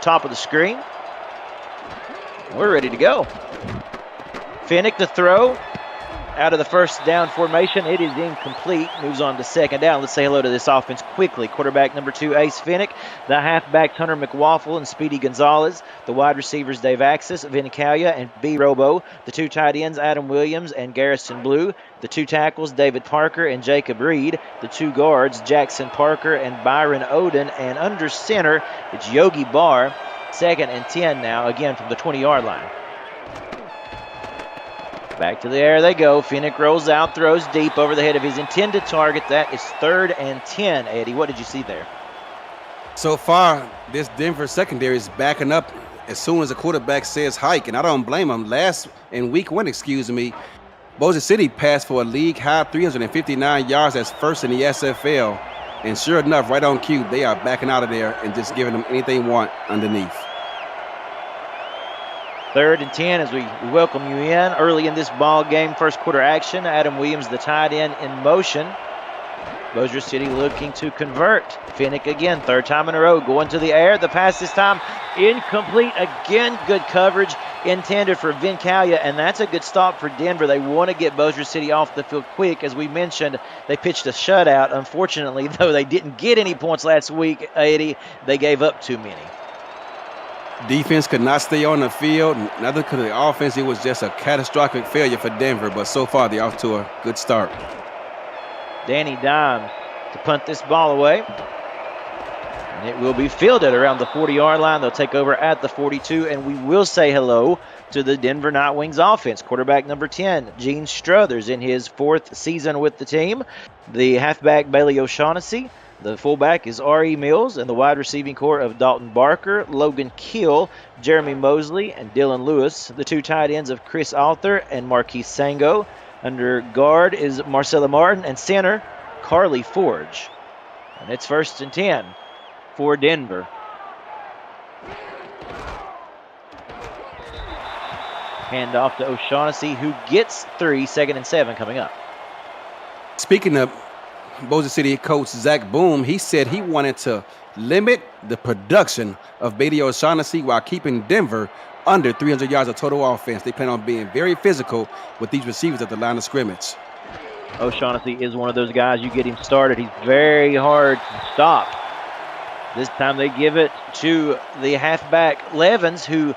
top of the screen. We're ready to go. Finnick to throw. Out of the first down formation, it is incomplete. Moves on to second down. Let's say hello to this offense quickly. Quarterback number 2, Ace Finnick. The halfbacks, Hunter McWaffle and Speedy Gonzalez. The wide receivers, Dave Axis, Vincalia, and B. Robo. The 2 tight ends, Adam Williams and Garrison Blue. The 2 tackles, David Parker and Jacob Reed. The 2 guards, Jackson Parker and Byron Oden. And under center, it's Yogi Barr. 2nd and 10 now, again from the 20-yard line. Back to the air they go. Finnick rolls out, throws deep over the head of his intended target. That is 3rd and 10, Eddie. What did you see there? So far, this Denver secondary is backing up as soon as the quarterback says hike, and I don't blame him. Week 1, Bossier City passed for a league-high 359 yards. That's first in the SFL. And sure enough, right on cue, they are backing out of there and just giving them anything they want underneath. 3rd and 10 as we welcome you in early in this ball game. First quarter action. Adam Williams, the tight end, in motion. Bossier City looking to convert. Finnick again, 3rd time in a row, going to the air. The pass this time incomplete. Again, good coverage intended for Vincalia, and that's a good stop for Denver. They want to get Bossier City off the field quick. As we mentioned, they pitched a shutout. Unfortunately, though, they didn't get any points last week, Eddie. They gave up too many. Defense could not stay on the field. Neither could the offense. It was just a catastrophic failure for Denver, but so far they're off to a good start. Danny Dimes to punt this ball away. And it will be fielded around the 40-yard line. They'll take over at the 42, and we will say hello to the Denver Nightwings offense. Quarterback number 10, Gene Struthers, in his 4th season with the team. The halfback, Bailey O'Shaughnessy. The fullback is R.E. Mills, and the wide receiving core of Dalton Barker, Logan Keel, Jeremy Mosley, and Dylan Lewis. The 2 tight ends of Chris Arthur and Marquise Sango. Under guard is Marcella Martin, and center, Carly Forge. And it's 1st and 10 for Denver. Hand off to O'Shaughnessy, who gets 3, 2nd and 7 coming up. Speaking of Bossier City coach Zach Boom, he said he wanted to limit the production of Bailey O'Shaughnessy while keeping Denver under 300 yards of total offense. They plan on being very physical with these receivers at the line of scrimmage. O'Shaughnessy is one of those guys, you get him started, he's very hard to stop. This time they give it to the halfback Levens, who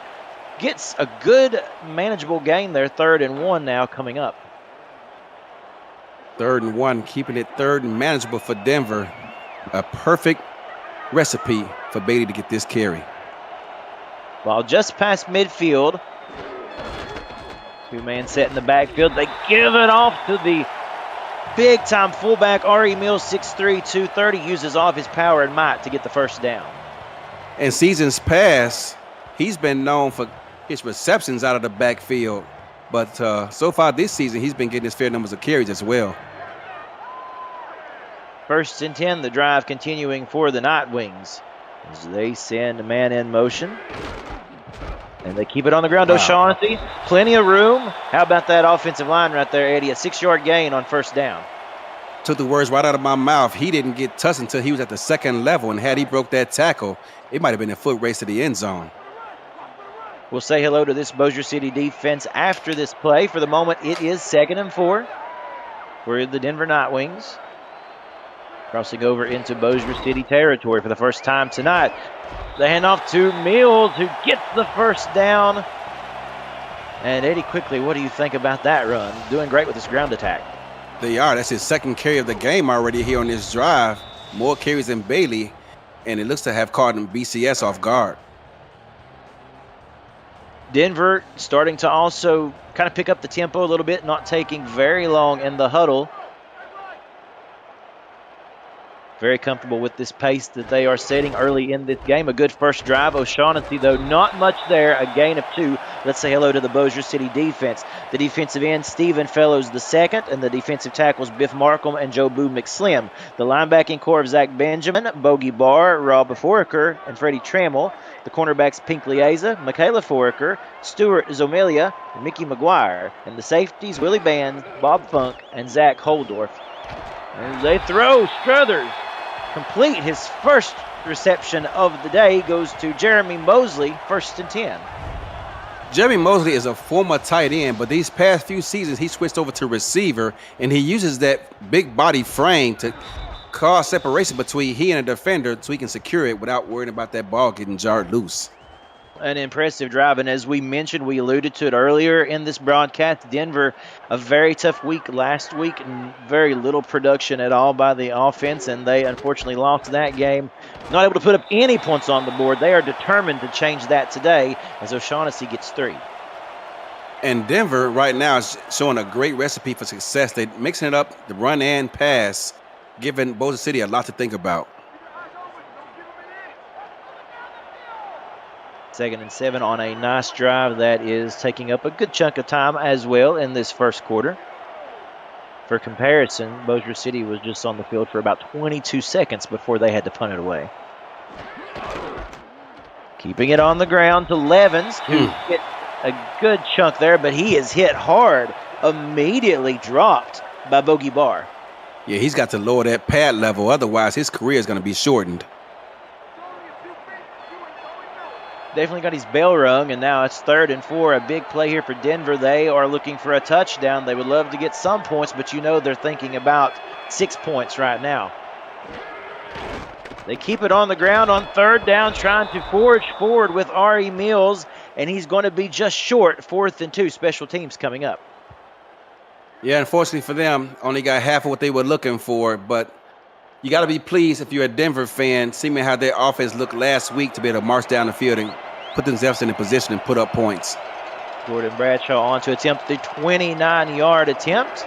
gets a good manageable gain there. 3rd and 1 now coming up. 3rd and 1, keeping it 3rd and manageable for Denver. A perfect recipe for Bailey to get this carry. Ball just past midfield. 2-man set in the backfield. They give it off to the big-time fullback, R.E. Mills, 6'3", 230. Uses all of his power and might to get the first down. In seasons past, he's been known for his receptions out of the backfield. But so far this season, he's been getting his fair numbers of carries as well. 1st and 10, the drive continuing for the Nightwings as they send a man in motion. And they keep it on the ground. Wow. O'Shaughnessy, plenty of room. How about that offensive line right there, Eddie? A 6-yard gain on 1st down. Took the words right out of my mouth. He didn't get touched until he was at the 2nd level, and had he broke that tackle, it might have been a foot race to the end zone. We'll say hello to this Bossier City defense after this play. For the moment, it is 2nd and 4 for the Denver Nightwings. Crossing over into Bossier City territory for the first time tonight. The handoff to Mills, who gets the first down. And Eddie, quickly, what do you think about that run? Doing great with this ground attack. They are. That's his 2nd carry of the game already here on this drive. More carries than Bailey, and it looks to have caught him BCS off guard. Denver starting to also kind of pick up the tempo a little bit, not taking very long in the huddle. Very comfortable with this pace that they are setting early in this game. A good first drive. O'Shaughnessy, though, not much there. A gain of 2. Let's say hello to the Bossier City defense. The defensive end, Stephen Fellows II, and the defensive tackles, Biff Markham and Joe Boo McSlim. The linebacking core of Zach Benjamin, Bogey Barr, Rob Foraker, and Freddie Trammell. The cornerbacks, Pink Lieza, Michaela Foraker, Stuart Zomelia, and Mickey McGuire. And the safeties, Willie Bands, Bob Funk, and Zach Holdorf. And they throw. Struthers complete his first reception of the day goes to Jeremy Mosley, 1st and 10. Jeremy Mosley is a former tight end, but these past few seasons he switched over to receiver, and he uses that big body frame to cause separation between he and a defender so he can secure it without worrying about that ball getting jarred loose. An impressive drive, and as we mentioned, we alluded to it earlier in this broadcast, Denver, a very tough week last week and very little production at all by the offense, and they unfortunately lost that game. Not able to put up any points on the board. They are determined to change that today as O'Shaughnessy gets 3. And Denver right now is showing a great recipe for success. They're mixing it up, the run and pass, giving Bossier City a lot to think about. 2nd and 7 on a nice drive that is taking up a good chunk of time as well in this first quarter. For comparison, Bossier City was just on the field for about 22 seconds before they had to punt it away. Keeping it on the ground to Levens, who hit a good chunk there, but he is hit hard, immediately dropped by Bogey Barr. Yeah, he's got to lower that pad level, otherwise his career is going to be shortened. Definitely got his bell rung, and now it's 3rd and 4. A big play here for Denver. They are looking for a touchdown. They would love to get some points, but you know they're thinking about 6 points right now. They keep it on the ground on 3rd down, trying to forge forward with R.E. Mills, and he's going to be just short. 4th and 2, special teams coming up. Yeah, unfortunately for them, only got half of what they were looking for, but you got to be pleased if you're a Denver fan, seeing how their offense looked last week to be able to march down the field and put themselves in a position and put up points. Jordan Bradshaw on to attempt the 29-yard attempt.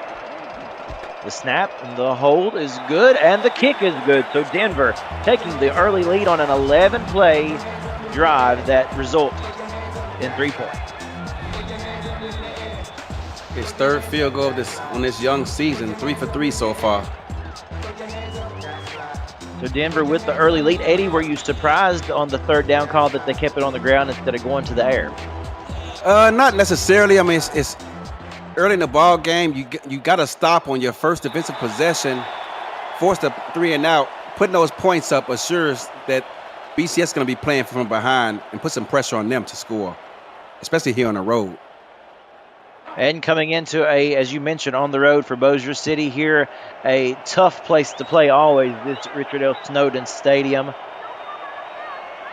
The snap and the hold is good, and the kick is good. So Denver taking the early lead on an 11-play drive that results in 3 points. His 3rd field goal on this young season, 3 for 3 so far. So Denver with the early lead. Eddie, were you surprised on the 3rd down call that they kept it on the ground instead of going to the air? Not necessarily. I mean, it's early in the ball game. You got to stop on your first defensive possession, force the 3 and out. Putting those points up assures that BCS is going to be playing from behind and put some pressure on them to score, especially here on the road. And coming into as you mentioned, on the road for Bossier City here, a tough place to play always, this Richard L. Snowden Stadium.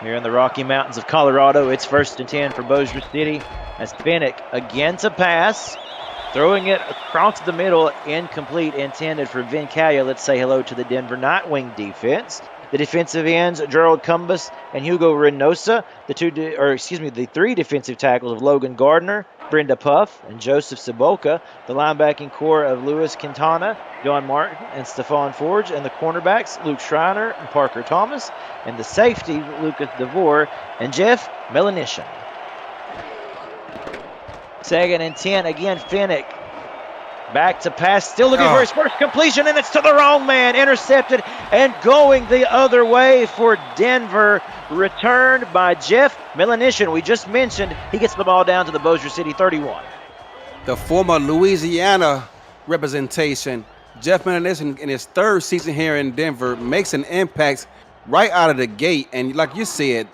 Here in the Rocky Mountains of Colorado, it's 1st and 10 for Bossier City. As Finnick again to pass, throwing it across the middle, incomplete, intended for Vincaya. Let's say hello to the Denver Nightwing defense. The defensive ends, Gerald Cumbus and Hugo Reynosa. The 3 defensive tackles of Logan Gardner, Brenda Puff, and Joseph Saboka. The linebacking core of Louis Quintana, John Martin, and Stephon Forge. And the cornerbacks, Luke Schreiner and Parker Thomas. And the safeties, Lucas DeVore and Jeff Melanishin. 2nd and 10, again, Finnick. Back to pass, still looking for his first completion, and it's to the wrong man. Intercepted and going the other way for Denver. Returned by Jeff Melanishin. We just mentioned he gets the ball down to the Bossier City 31. The former Louisiana representation, Jeff Melanishin, in his 3rd season here in Denver, makes an impact right out of the gate. And like you said,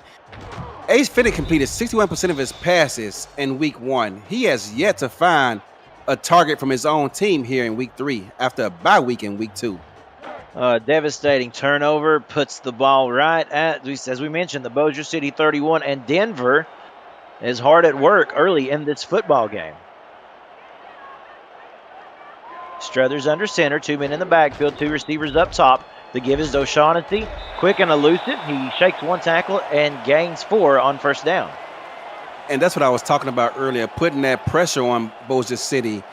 Ace Finnick completed 61% of his passes in week 1. He has yet to find a target from his own team here in week 3 after a bye week in week 2. Devastating turnover, puts the ball right at, as we mentioned, the Bossier City 31, and Denver is hard at work early in this football game. Struthers under center, 2 men in the backfield, 2 receivers up top. The give is O'Shaughnessy, quick and elusive. He shakes 1 tackle and gains 4 on 1st down. And that's what I was talking about earlier, putting that pressure on Bossier City.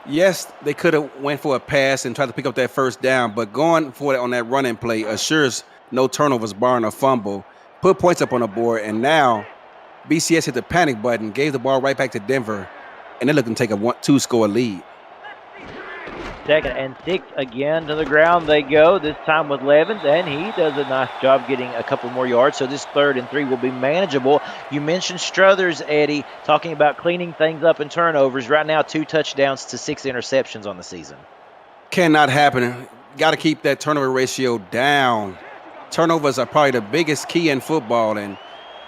Yes, they could have went for a pass and tried to pick up that 1st down, but going for it on that running play assures no turnovers, barring a fumble, put points up on the board, and now BCS hit the panic button, gave the ball right back to Denver, and they're looking to take a 2-score lead. 2nd and 6, again to the ground they go, this time with Levens, and he does a nice job getting a couple more yards, so this 3rd and 3 will be manageable. You mentioned Struthers, Eddie, talking about cleaning things up and turnovers. Right now, 2 touchdowns to 6 interceptions on the season. Cannot happen. Got to keep that turnover ratio down. turnovers are probably the biggest key in football, and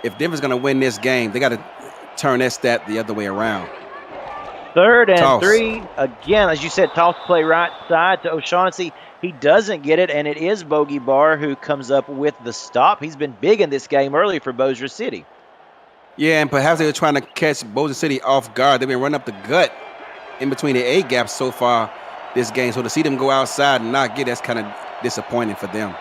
if Denver's going to win this game, they got to turn that stat the other way around. 3rd and Toss. 3. Again, as you said, toss play right side to O'Shaughnessy. He doesn't get it, and it is Bogey Barr who comes up with the stop. He's been big in this game early for Bossier City. Yeah, and perhaps they were trying to catch Bossier City off guard. They've been running up the gut in between the A gaps so far this game. So to see them go outside and not get, that's kind of disappointing for them.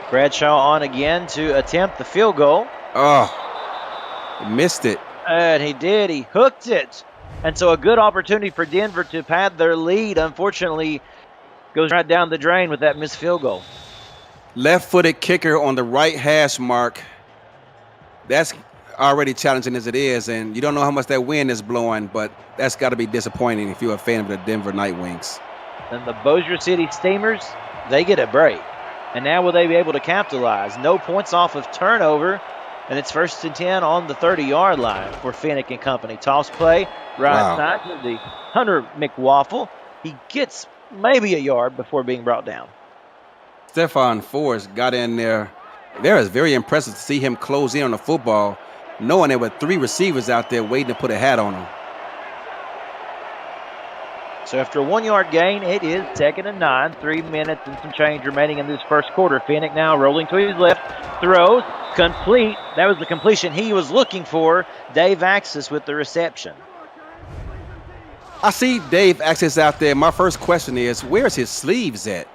Bradshaw on again to attempt the field goal. Oh, missed it. And he did. He hooked it. And so a good opportunity for Denver to pad their lead. Unfortunately, goes right down the drain with that missed field goal. Left-footed kicker on the right hash mark. That's already challenging as it is, and you don't know how much that wind is blowing, but that's got to be disappointing if you're a fan of the Denver Nightwings. And the Bossier City Steamers, they get a break. And now will they be able to capitalize? No points off of turnover, and it's 1st and 10 on the 30-yard line for Finnick and company. Toss play, right side to the Hunter McWaffle. He gets maybe a yard before being brought down. Stephon Forrest got in there. There is very impressive to see him close in on the football, knowing there were 3 receivers out there waiting to put a hat on him. So after a 1-yard gain, it is 2nd and 9. 3 minutes and some change remaining in this first quarter. Finnick now rolling to his left. Throws. Complete. That was the completion he was looking for. Dave Axis with the reception. I see Dave Axis out there. My first question is, where's his sleeves at?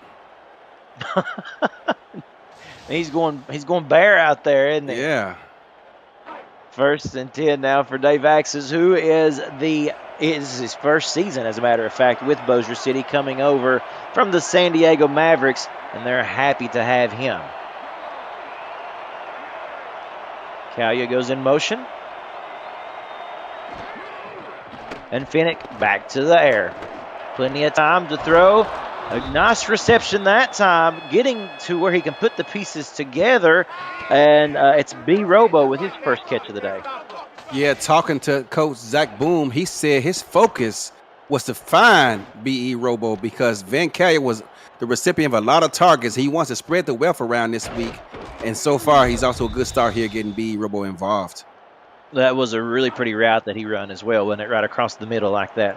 He's going bare out there, isn't he? Yeah. 1st and 10 now for Dave Axis, who is his first season, as a matter of fact, with Bossier City, coming over from the San Diego Mavericks, and they're happy to have him. Kalia goes in motion. And Finnick back to the air. Plenty of time to throw. A nice reception that time, getting to where he can put the pieces together. And it's B. Robo with his first catch of the day. Yeah, talking to Coach Zach Boom, he said his focus was to find B.E. Robo because Van Callier was the recipient of a lot of targets. He wants to spread the wealth around this week. And so far, he's also a good start here getting B.E. Robo involved. That was a really pretty route that he ran as well, wasn't it? Right across the middle like that.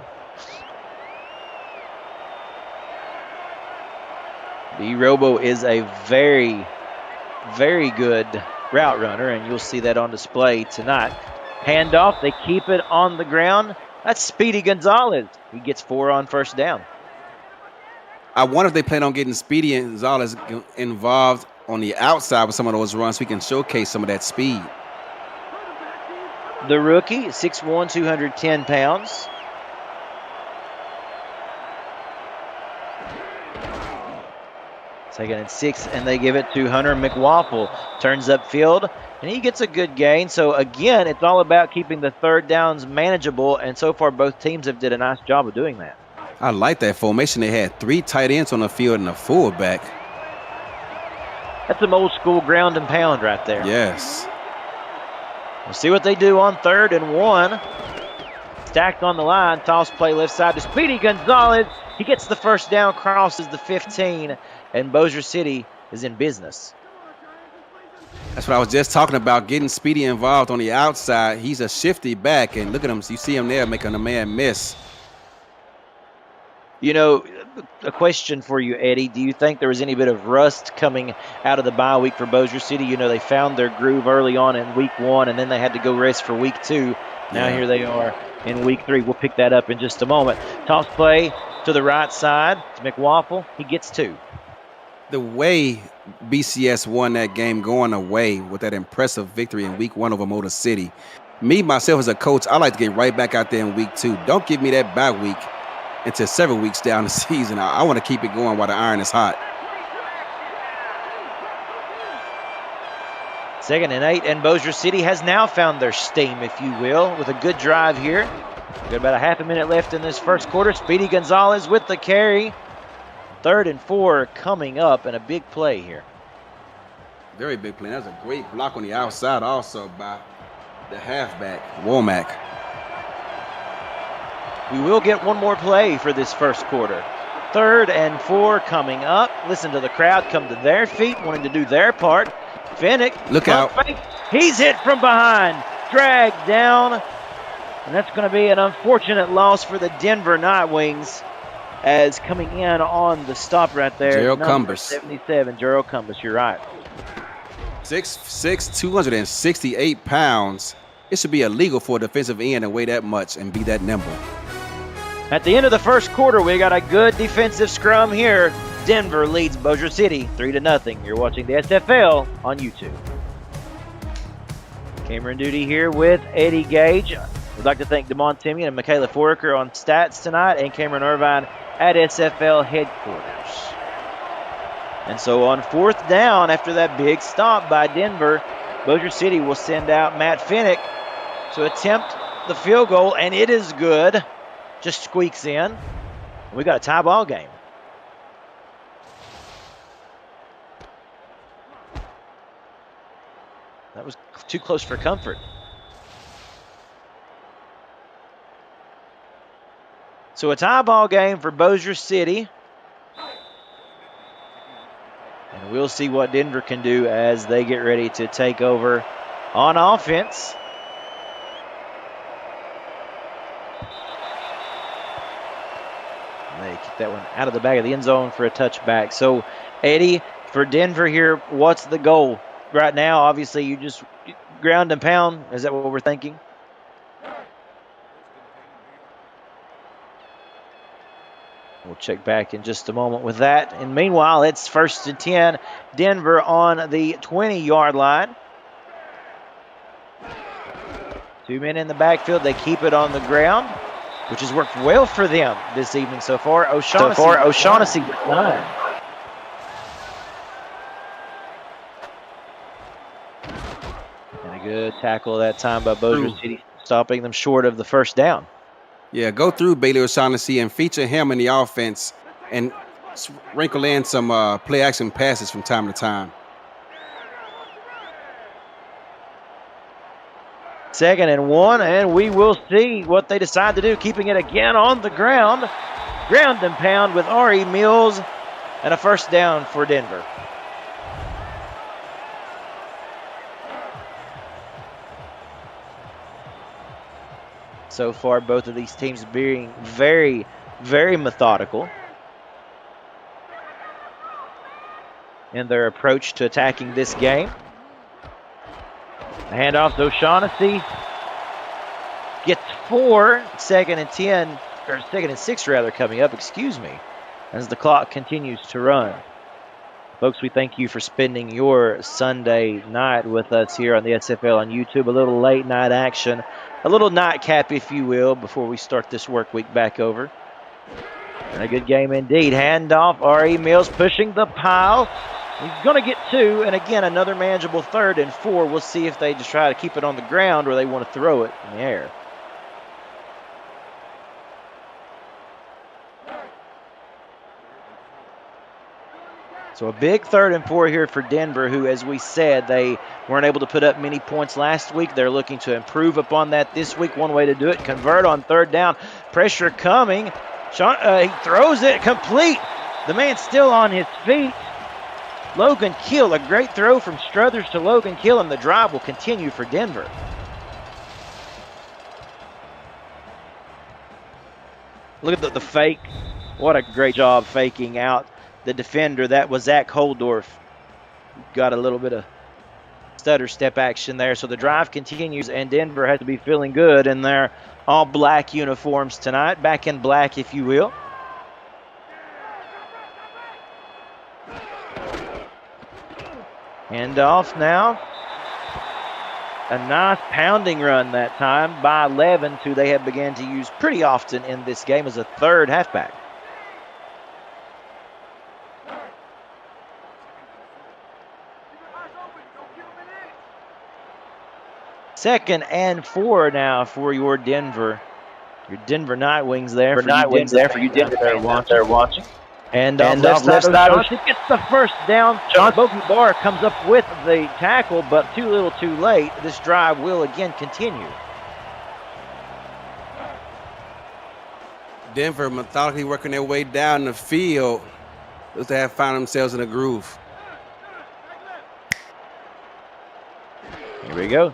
B. Robo is a very, very good route runner, and you'll see that on display tonight. Handoff, they keep it on the ground. That's Speedy Gonzalez. He gets 4 on 1st down. I wonder if they plan on getting Speedy Gonzalez involved on the outside with some of those runs so we can showcase some of that speed. The rookie, 6'1", 210 pounds. Second and 6, and they give it to Hunter McWaffle. Turns upfield, and he gets a good gain. So, again, it's all about keeping the 3rd downs manageable, and so far both teams have did a nice job of doing that. I like that formation. They had 3 tight ends on the field and a fullback. That's some old-school ground and pound right there. Yes. We'll see what they do on 3rd and 1. Stacked on the line. Toss play left side to Speedy Gonzalez. He gets the 1st down, crosses the 15, and Bossier City is in business. That's what I was just talking about, getting Speedy involved on the outside. He's a shifty back, and look at him. You see him there making a man miss. You know, a question for you, Eddie. Do you think there was any bit of rust coming out of the bye week for Bossier City? You know, they found their groove early on in week 1, and then they had to go rest for week 2. Now here they are in week 3. We'll pick that up in just a moment. Toss play to the right side to McWaffle. He gets 2. The way BCS won that game going away with that impressive victory in week 1 over Motor City, me, myself, as a coach, I like to get right back out there in week 2. Don't give me that bye week until several weeks down the season. I want to keep it going while the iron is hot. 2nd and 8, and Bossier City has now found their steam, if you will, with a good drive here. Got about a half a minute left in this first quarter. Speedy Gonzalez with the carry. 3rd and 4 coming up, and a big play here. Very big play. That's a great block on the outside also by the halfback, Womack. We will get one more play for this first quarter. 3rd and 4 coming up. Listen to the crowd come to their feet, wanting to do their part. Finnick, look out. fake. He's hit from behind, dragged down, and that's going to be an unfortunate loss for the Denver Nightwings, as coming in on the stop right there. Gerald Cumbers. 77, Gerald Cumbers, you're right. 6'6", 268 pounds. It should be illegal for a defensive end to weigh that much and be that nimble. At the end of the first quarter, we got a good defensive scrum here. Denver leads Bossier City 3-0. You're watching the SFL on YouTube. Cameron Duty here with Eddie Gage. We'd like to thank Damon Timian and Michaela Foraker on stats tonight, and Cameron Irvine at SFL headquarters. And so on 4th down, after that big stop by Denver, Bossier City will send out Matt Finnick to attempt the field goal, and it is good. Just squeaks in. We got a tie ball game. That was too close for comfort. So a tie ball game for Bossier City. And we'll see what Denver can do as they get ready to take over on offense. They kick that one out of the back of the end zone for a touchback. So, Eddie, for Denver here, what's the goal? Right now, obviously, you just ground and pound. Is that what we're thinking? We'll check back in just a moment with that. And meanwhile, it's 1st and 10. Denver on the 20-yard line. 2 men in the backfield. They keep it on the ground, which has worked well for them this evening so far. O'Shaughnessy with 9. And a good tackle that time by Bossier City, stopping them short of the 1st down. Yeah, go through Bailey O'Shaughnessy and feature him in the offense and wrinkle in some play-action passes from time to time. 2nd and 1, and we will see what they decide to do, keeping it again on the ground. Ground and pound with R.E. Mills, and a 1st down for Denver. So far, both of these teams being very, very methodical in their approach to attacking this game. The handoff to O'Shaughnessy. Gets 4, 2nd and 10, or 2nd and 6 rather, coming up, excuse me, as the clock continues to run. Folks, we thank you for spending your Sunday night with us here on the SFL on YouTube. A little late night action, a little nightcap, if you will, before we start this work week back over. And a good game indeed. Handoff, R.E. Mills pushing the pile. He's going to get 2, and again, another manageable 3rd and 4. We'll see if they just try to keep it on the ground or they want to throw it in the air. So a big 3rd and 4 here for Denver, who, as we said, they weren't able to put up many points last week. They're looking to improve upon that this week. One way to do it, convert on 3rd down. Pressure coming. He throws it complete. The man's still on his feet. Logan Kill, a great throw from Struthers to Logan Kill, and the drive will continue for Denver. Look at the fake. What a great job faking out the defender. That was Zach Holdorf. Got a little bit of stutter step action there. So the drive continues, and Denver has to be feeling good in their all black uniforms tonight. Back in black, if you will. Hand off now. A nice pounding run that time by Levens, who they have began to use pretty often in this game as a 3rd halfback. Second and 4 now for your Denver Nightwings there. For you Denver they're watching. And left side gets the 1st down. Bogey Barr comes up with the tackle, but too little too late. This drive will again continue. Denver methodically working their way down the field. They have found themselves in a groove. Here we go.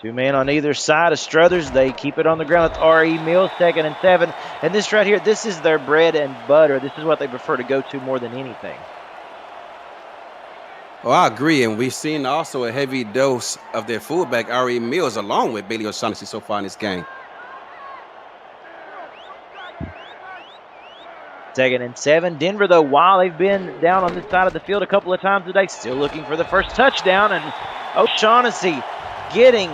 2 men on either side of Struthers. They keep it on the ground with R.E. Mills, 2nd and 7. And this right here, this is their bread and butter. This is what they prefer to go to more than anything. Well, I agree, and we've seen also a heavy dose of their fullback, R.E. Mills, along with Bailey O'Shaughnessy so far in this game. 2nd and 7. Denver, though, while they've been down on this side of the field a couple of times today, still looking for the first touchdown. And O'Shaughnessy getting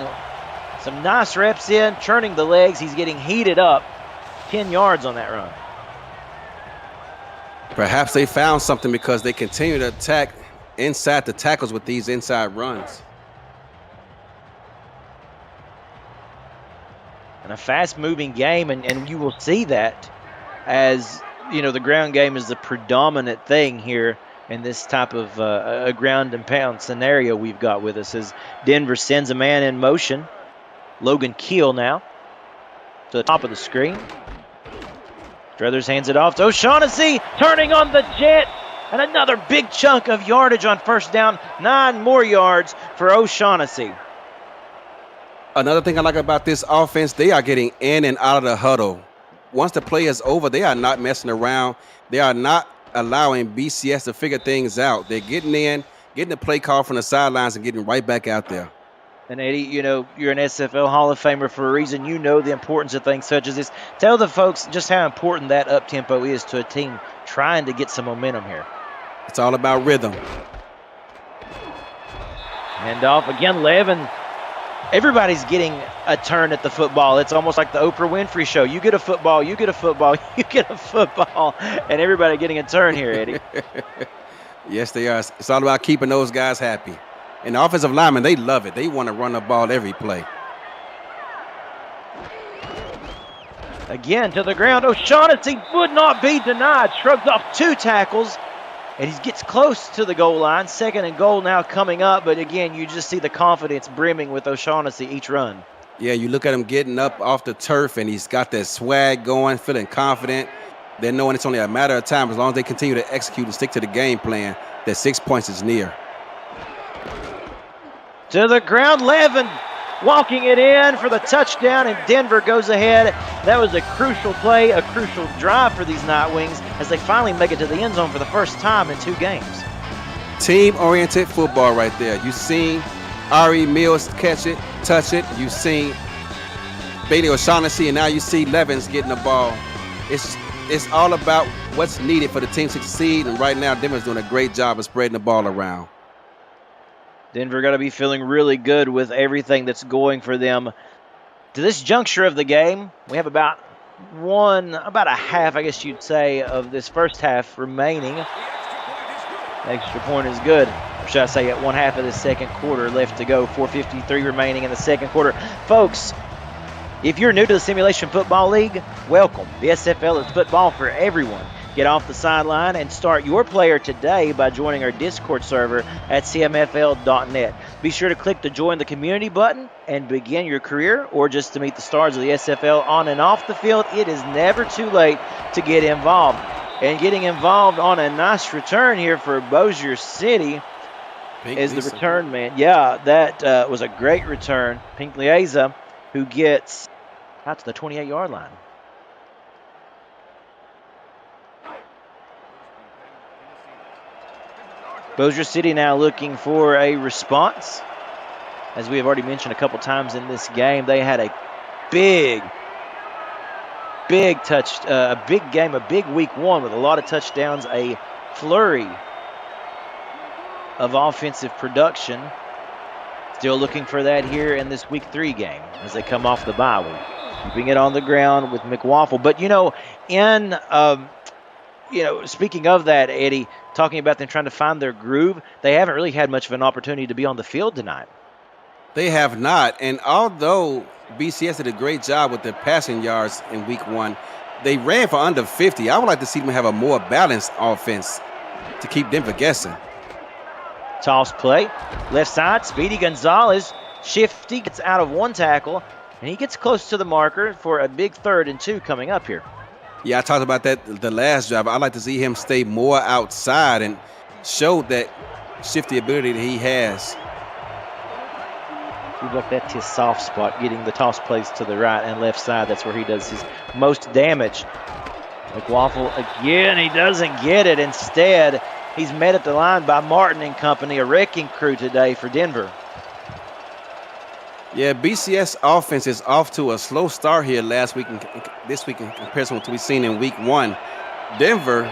some nice reps in, churning the legs. He's getting heated up. 10 yards on that run. Perhaps they found something because they continue to attack inside the tackles with these inside runs. And a fast-moving game, and you will see that as, you know, the ground game is the predominant thing here in this type of a ground and pound scenario we've got with us, as Denver sends a man in motion. Logan Keel now to the top of the screen. Struthers hands it off to O'Shaughnessy, turning on the jet, and another big chunk of yardage on first down. 9 more yards for O'Shaughnessy. Another thing I like about this offense, they are getting in and out of the huddle. Once the play is over, they are not messing around. They are not allowing BCS to figure things out. They're getting in, getting the play call from the sidelines, and getting right back out there. And Eddie, you know, you're an SFL Hall of Famer for a reason. You know the importance of things such as this. Tell the folks just how important that up-tempo is to a team trying to get some momentum here. It's all about rhythm. Hand off again, Levin. Everybody's getting a turn at the football. It's almost like the Oprah Winfrey show. You get a football, you get a football, you get a football, and everybody getting a turn here, Eddie. Yes, they are. It's all about keeping those guys happy. And the offensive linemen, they love it. They want to run the ball every play. Again to the ground. O'Shaughnessy would not be denied. Shrugs off 2 tackles. And he gets close to the goal line. 2nd and goal now coming up. But again, you just see the confidence brimming with O'Shaughnessy each run. Yeah, you look at him getting up off the turf, and he's got that swag going, feeling confident. They're knowing it's only a matter of time as long as they continue to execute and stick to the game plan, that 6 points is near. To the ground, Levin walking it in for the touchdown, and Denver goes ahead. That was a crucial play, a crucial drive for these Nightwings as they finally make it to the end zone for the first time in 2 games. Team-oriented football right there. You've seen R.E. Mills catch it, touch it. You've seen Bailey O'Shaughnessy, and now you see Levins getting the ball. It's all about what's needed for the team to succeed, and right now Denver's doing a great job of spreading the ball around. Denver got to be feeling really good with everything that's going for them. To this juncture of the game, we have about a half, I guess you'd say, of this first half remaining. Extra point is good. Or should I say at 1/2 of the second quarter left to go. 4:53 remaining in the second quarter. Folks, if you're new to the Simulation Football League, welcome. The SFL is football for everyone. Get off the sideline and start your player today by joining our Discord server at cmfl.net. Be sure to click the Join the Community button and begin your career, or just to meet the stars of the SFL on and off the field. It is never too late to get involved. And getting involved on a nice return here for Bossier City is the return man. Yeah, that was a great return. Pink Lieza, who gets out to the 28-yard line. Bossier City now looking for a response. As we have already mentioned a couple times in this game, they had a big game, a big week 1 with a lot of touchdowns, a flurry of offensive production. Still looking for that here in this week 3 game as they come off the bye week. Keeping it on the ground with McWaffle. But, speaking of that, Eddie, talking about them trying to find their groove, they haven't really had much of an opportunity to be on the field tonight. They have not. And although BCS did a great job with their passing yards in week 1, they ran for under 50. I would like to see them have a more balanced offense to keep Denver guessing. Toss play. Left side, Speedy Gonzalez. Shifty gets out of 1 tackle, and he gets close to the marker for a big 3rd and 2 coming up here. Yeah, I talked about that the last drive. I'd like to see him stay more outside and show that shifty ability that he has. Seems like that's his soft spot, getting the toss plays to the right and left side. That's where he does his most damage. McWaffle again, he doesn't get it. Instead, he's met at the line by Martin and company, a wrecking crew today for Denver. Yeah, BCS offense is off to a slow start here this week in comparison to what we've seen in week 1. Denver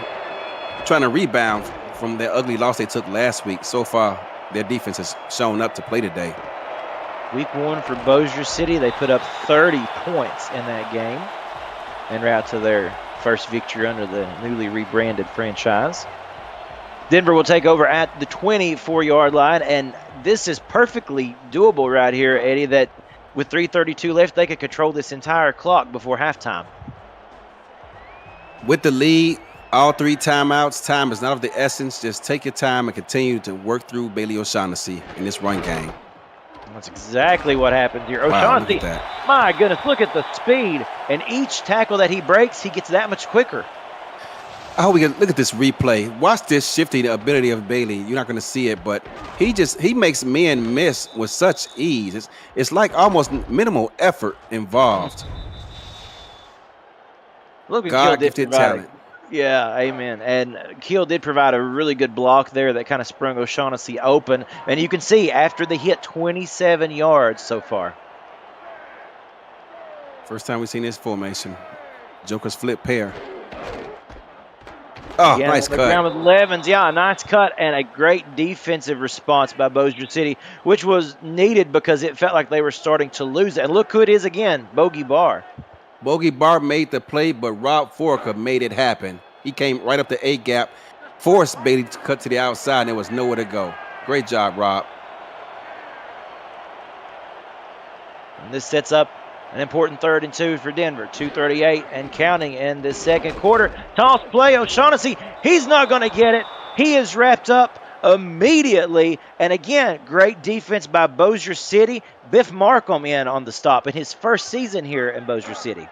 trying to rebound from their ugly loss they took last week. So far, their defense has shown up to play today. Week 1 for Bossier City, they put up 30 points in that game en route to their first victory under the newly rebranded franchise. Denver will take over at the 24-yard line, and this is perfectly doable right here, Eddie, that with 3:32 left, they could control this entire clock before halftime. With the lead, all 3 timeouts, time is not of the essence. Just take your time and continue to work through Bailey O'Shaughnessy in this run game. That's exactly what happened here. Wow, O'Shaughnessy, my goodness, look at the speed. And each tackle that he breaks, he gets that much quicker. I hope we can look at this replay. Watch this shifty ability of Bailey. You're not going to see it, but he makes men miss with such ease. It's like almost minimal effort involved. Look at God-gifted talent. Yeah, amen. And Keel did provide a really good block there that kind of sprung O'Shaughnessy open. And you can see after the hit, 27 yards so far. First time we've seen this formation. Joker's flip pair. Oh, again, nice cut. With Levens, yeah, a nice cut and a great defensive response by Bossier City, which was needed because it felt like they were starting to lose it. And look who it is again, Bogey Barr. Bogey Barr made the play, but Rob Forker made it happen. He came right up the A gap, forced Bailey to cut to the outside, and there was nowhere to go. Great job, Rob. And this sets up an important 3rd and 2 for Denver. 2:38 and counting in this second quarter. Toss play, O'Shaughnessy. He's not going to get it. He is wrapped up immediately. And again, great defense by Bossier City. Biff Markham in on the stop in his first season here in Bossier City.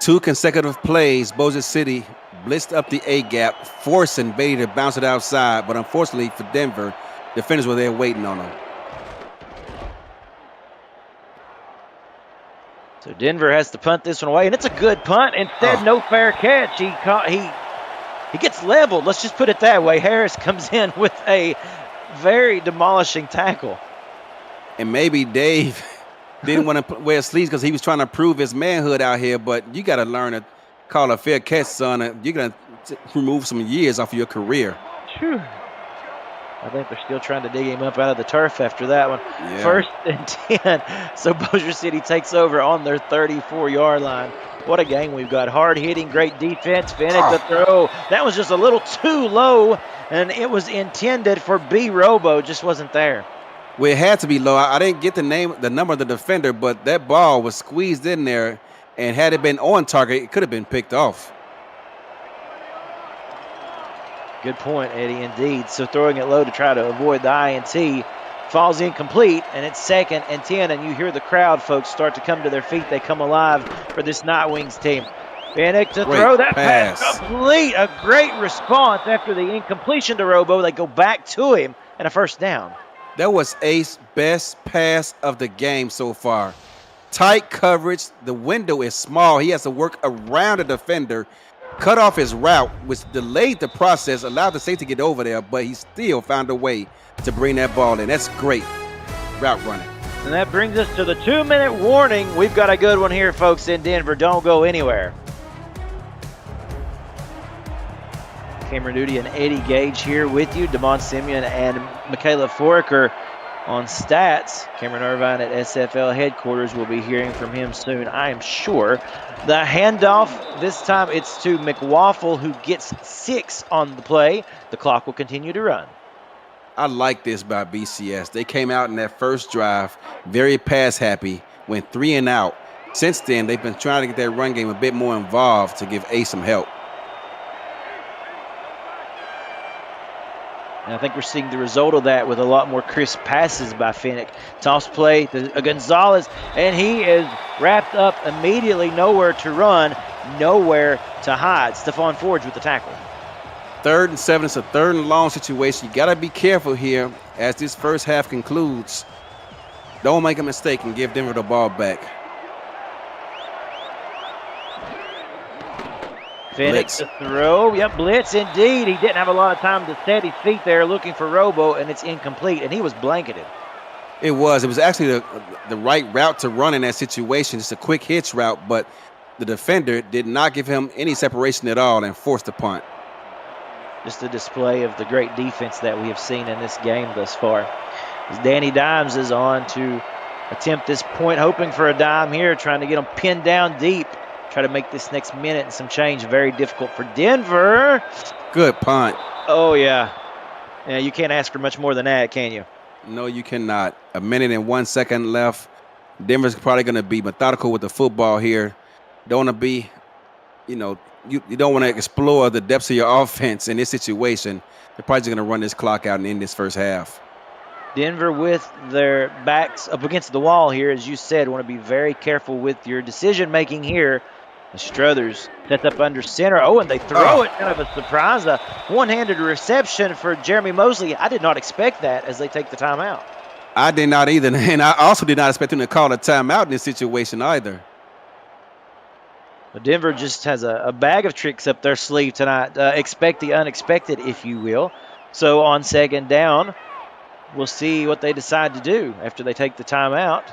2 consecutive plays, Bossier City blitzed up the A gap, forcing Bailey to bounce it outside. But unfortunately for Denver, defenders were there waiting on him. So Denver has to punt this one away, and it's a good punt. Instead, no fair catch. He gets leveled. Let's just put it that way. Harris comes in with a very demolishing tackle. And maybe Dave didn't want to wear sleeves because he was trying to prove his manhood out here. But you got to learn to call a fair catch, son. You're going to remove some years off of your career. Sure. I think they're still trying to dig him up out of the turf after that one. Yeah. 1st and 10. So Bossier City takes over on their 34-yard line. What a game we've got. Hard hitting, great defense. Finnick the throw. That was just a little too low, and it was intended for B. Robo. Just wasn't there. Well, it had to be low. I didn't get the number of the defender, but that ball was squeezed in there, and had it been on target, it could have been picked off. Good point, Eddie, indeed. So throwing it low to try to avoid the INT falls incomplete, and it's 2nd and 10, and you hear the crowd, folks, start to come to their feet. They come alive for this Nightwings team. Finnick to throw that pass complete. A great response after the incompletion to Robo. They go back to him, and a 1st down. That was Ace's best pass of the game so far. Tight coverage. The window is small. He has to work around the defender, cut off his route, which delayed the process, allowed the safety to get over there, but he still found a way to bring that ball in. That's great route running. And that brings us to the 2-minute warning. We've got a good one here, folks, in Denver. Don't go anywhere. Cameron Duty and Eddie Gage here with you. Damon Simeon and Michaela Foraker on stats. Cameron Irvine at SFL headquarters. Will be hearing from him soon, I am sure. The handoff, this time it's to McWaffle, who gets 6 on the play. The clock will continue to run. I like this by BCS. They came out in that first drive very pass happy, went 3 and out. Since then, they've been trying to get that run game a bit more involved to give Ace some help. And I think we're seeing the result of that with a lot more crisp passes by Finnick. Toss play to Gonzalez, and he is wrapped up immediately, nowhere to run. nowhere to hide. Stephon Forge with the tackle. 3rd and 7. It's a 3rd and long situation. You got to be careful here as this first half concludes. Don't make a mistake and give Denver the ball back. Phoenix to throw. Yep, blitz indeed. He didn't have a lot of time to set his feet there looking for Robo, and it's incomplete, and he was blanketed. It was actually the right route to run in that situation. It's a quick hitch route, but the defender did not give him any separation at all and forced the punt. Just a display of the great defense that we have seen in this game thus far. As Danny Dimes is on to attempt this point, hoping for a dime here, trying to get him pinned down deep. Try to make this next minute and some change very difficult for Denver. Good punt. Oh, yeah. Yeah, you can't ask for much more than that, can you? No, you cannot. 1 minute and 1 second left. Denver's probably going to be methodical with the football here. Don't want to be, you don't want to explore the depths of your offense in this situation. They're probably just going to run this clock out and end this first half. Denver with their backs up against the wall here, as you said, want to be very careful with your decision-making here. Struthers sets up under center. Oh, and they throw it. Kind of a surprise. A one-handed reception for Jeremy Mosley. I did not expect that as they take the timeout. I did not either, and I also did not expect them to call a timeout in this situation either. But Denver just has a bag of tricks up their sleeve tonight. Expect the unexpected, if you will. So on 2nd down, we'll see what they decide to do after they take the timeout.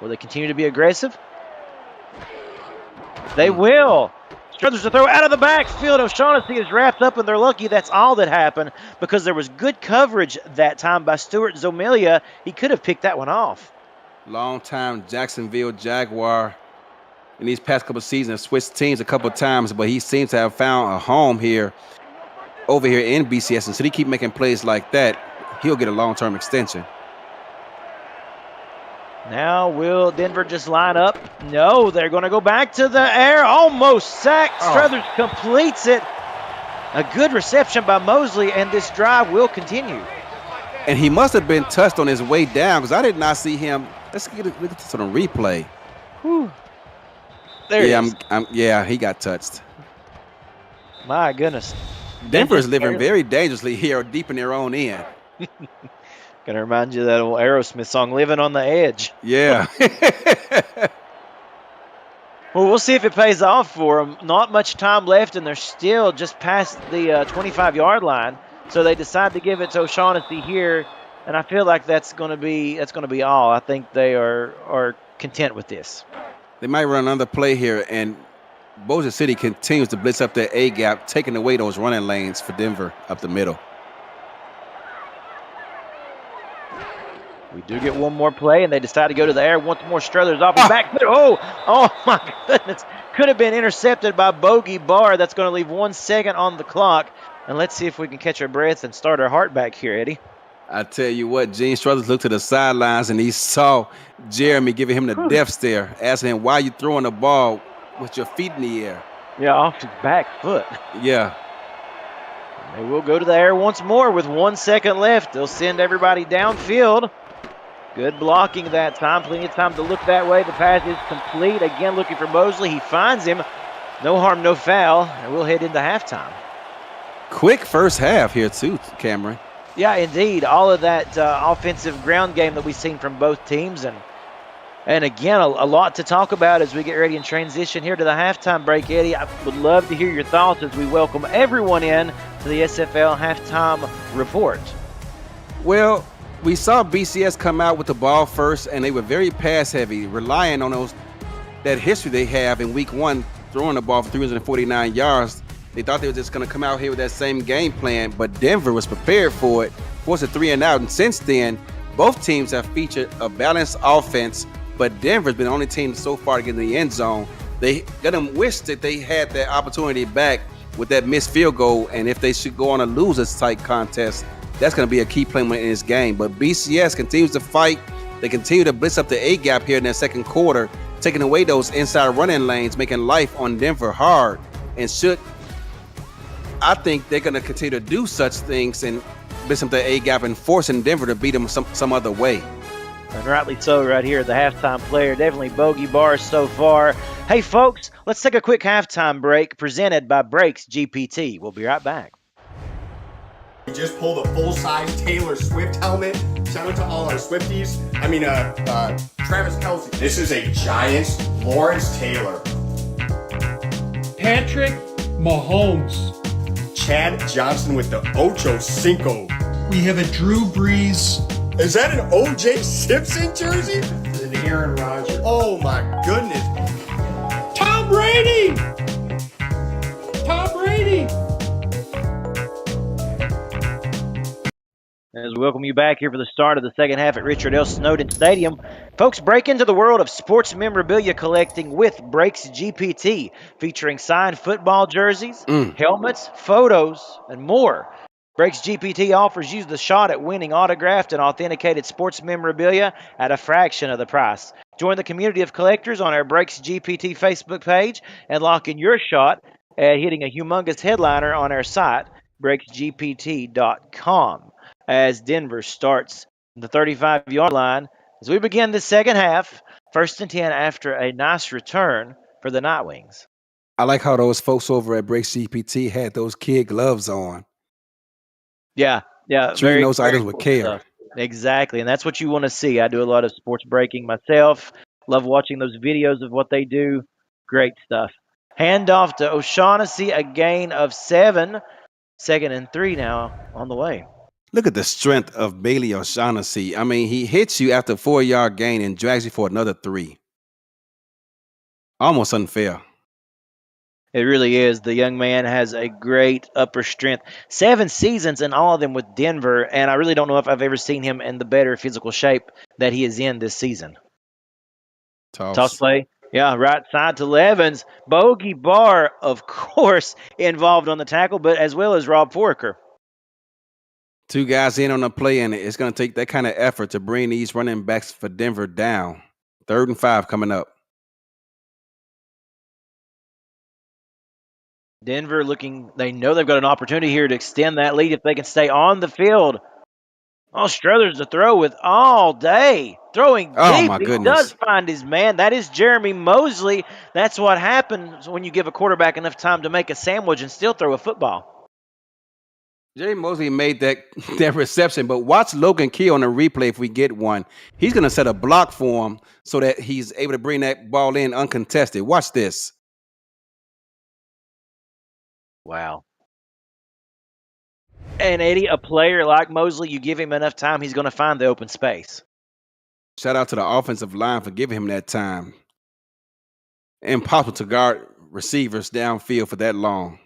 Will they continue to be aggressive? They will. Struthers to throw out of the backfield. O'Shaughnessy is wrapped up, and they're lucky that's all that happened because there was good coverage that time by Stuart Zomilia. He could have picked that one off. Long-time Jacksonville Jaguar. In these past couple of seasons, switched teams a couple of times, but he seems to have found a home here, over here in BCS. And so he keep making plays like that, he'll get a long-term extension. Now will Denver just line up? No, they're going to go back to the air. Almost sacked. Struthers completes it. A good reception by Mosley, and this drive will continue. And he must have been touched on his way down because I did not see him. Let's look at this on a replay. Whew. There he is. Yeah, he got touched. My goodness. Denver is living very dangerously here deep in their own end. Gonna remind you of that old Aerosmith song, Living on the Edge. Yeah. Well, we'll see if it pays off for them. Not much time left, and they're still just past the 25-yard line. So they decide to give it to O'Shaughnessy here, and I feel like that's gonna be all. I think they are content with this. They might run another play here, and Bossier City continues to blitz up their A-gap, taking away those running lanes for Denver up the middle. We do get one more play, and they decide to go to the air. Once more, Struthers off his back. Oh, my goodness. Could have been intercepted by Bogey Barr. That's going to leave 1 second on the clock. And let's see if we can catch our breath and start our heart back here, Eddie. I tell you what, Gene Struthers looked to the sidelines, and he saw Jeremy giving him the death stare, asking him, why are you throwing the ball with your feet in the air? Yeah, off his back foot. Yeah. They will go to the air once more with 1 second left. They'll send everybody downfield. Good blocking that time. Plenty of time to look that way. The pass is complete. Again, looking for Mosley. He finds him. No harm, no foul. And we'll head into halftime. Quick first half here too, Cameron. Yeah, indeed. All of that offensive ground game that we've seen from both teams. And again, a lot to talk about as we get ready and transition here to the halftime break, Eddie. I would love to hear your thoughts as we welcome everyone in to the SFL halftime report. Well, we saw BCS come out with the ball first, and they were very pass-heavy, relying on that history they have in week 1, throwing the ball for 349 yards. They thought they were just going to come out here with that same game plan, but Denver was prepared for it, forced a 3-and-out, and since then, both teams have featured a balanced offense, but Denver's been the only team so far to get in the end zone. They got them wish that they had that opportunity back with that missed field goal, and if they should go on a losers-type contest, that's going to be a key play in this game. But BCS continues to fight. They continue to blitz up the A-gap here in that second quarter, taking away those inside running lanes, making life on Denver hard. And I think they're going to continue to do such things and blitz up the A-gap and forcing Denver to beat them some other way. And rightly so right here, the halftime player. Definitely Bogey Barr so far Hey, folks, let's take a quick halftime break presented by Brakes GPT. We'll be right back. We just pulled a full-size Taylor Swift helmet. Shout out to all our Swifties. Travis Kelce. This is a Giants Lawrence Taylor. Patrick Mahomes. Chad Johnson with the Ocho Cinco. We have a Drew Brees. Is that an O.J. Simpson jersey? An Aaron Rodgers. Oh my goodness. Tom Brady! Tom Brady! As we welcome you back here for the start of the second half at Richard L. Snowden Stadium. Folks, break into the world of sports memorabilia collecting with Brakes GPT, featuring signed football jerseys, helmets, photos, and more. Brakes GPT offers you the shot at winning autographed and authenticated sports memorabilia at a fraction of the price. Join the community of collectors on our Brakes GPT Facebook page and lock in your shot at hitting a humongous headliner on our site, brakesgpt.com. As Denver starts the 35-yard line as we begin the second half, 1st and 10 after a nice return for the Nightwings. I like how those folks over at Brakes GPT had those kid gloves on. Yeah. Treating those items with care. Stuff. Exactly, and that's what you want to see. I do a lot of sports breaking myself. Love watching those videos of what they do. Great stuff. Handoff to O'Shaughnessy, a gain of 7. 2nd and 3 now on the way. Look at the strength of Bailey O'Shaughnessy. I mean, he hits you after a 4-yard gain and drags you for another 3. Almost unfair. It really is. The young man has a great upper strength. 7 seasons and all of them with Denver, and I really don't know if I've ever seen him in the better physical shape that he is in this season. Toss play. Yeah, right side to Levens. Bogey Barr, of course, involved on the tackle, but as well as Rob Foraker. 2 guys in on the play, and it's going to take that kind of effort to bring these running backs for Denver down. 3rd and 5 coming up. Denver looking, they know they've got an opportunity here to extend that lead if they can stay on the field. Oh, Struthers to throw with all day. Throwing deep. My goodness. He does find his man. That is Jeremy Mosley. That's what happens when you give a quarterback enough time to make a sandwich and still throw a football. Jerry Mosley made that reception, but watch Logan Key on the replay if we get one. He's going to set a block for him so that he's able to bring that ball in uncontested. Watch this. Wow. And Eddie, a player like Mosley, you give him enough time, he's going to find the open space. Shout out to the offensive line for giving him that time. Impossible to guard receivers downfield for that long.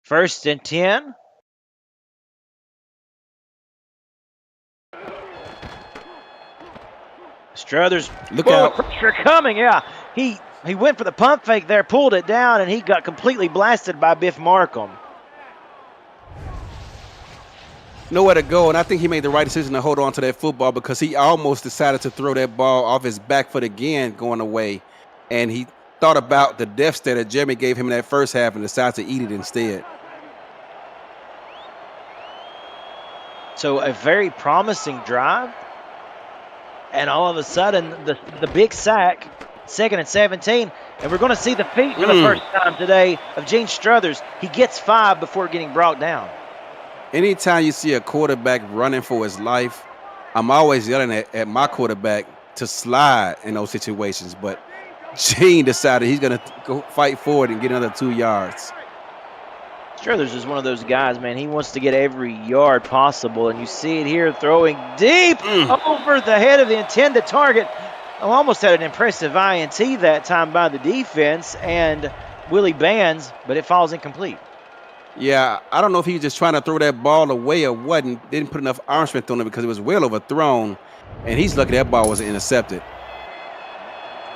First and 10. Struthers, look out. Pressure coming, yeah. He went for the pump fake there, pulled it down, and he got completely blasted by Biff Markham. Nowhere to go, and I think he made the right decision to hold on to that football because he almost decided to throw that ball off his back foot again going away, and he thought about the death stare that Jeremy gave him in that first half and decided to eat it instead. So a very promising drive, and all of a sudden the big sack, 2nd and 17, and we're going to see the feet for the first time today of Gene Struthers. He gets 5 before getting brought down. Anytime you see a quarterback running for his life, I'm always yelling at my quarterback to slide in those situations, but Gene decided he's going to go fight forward and get another 2 yards. Struthers is one of those guys, man. He wants to get every yard possible, and you see it here, throwing deep over the head of the intended target. Almost had an impressive INT that time by the defense and Willie Bands, but it falls incomplete. Yeah, I don't know if he was just trying to throw that ball away or what, and didn't put enough arm strength on it because it was well overthrown, and he's lucky that ball was intercepted.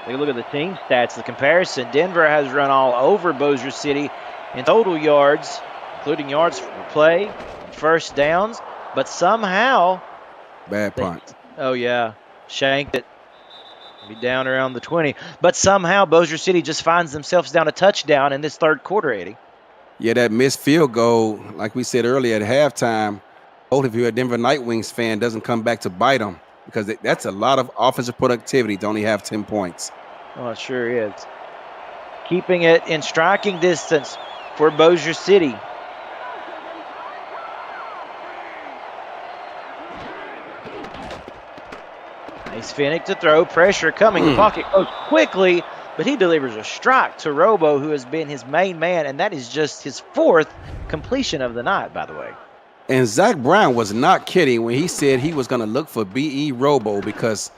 Take a look at the team stats, the comparison. Denver has run all over Bossier City in total yards, including yards for play, first downs, but somehow... Bad punt. Shanked it. Be down around the 20. But somehow Bossier City just finds themselves down a touchdown in this third quarter, Eddie. Yeah, that missed field goal, like we said earlier at halftime, hopefully if you're a Denver Nightwings fan, doesn't come back to bite them. because that's a lot of offensive productivity to only have 10 points. Oh, it sure is. Keeping it in striking distance for Bossier City. Nice Finnick to throw. Pressure coming. The pocket goes quickly, but he delivers a strike to Robo, who has been his main man, and that is just his 4th completion of the night, by the way. And Zach Brown was not kidding when he said he was going to look for B.E. Robo, because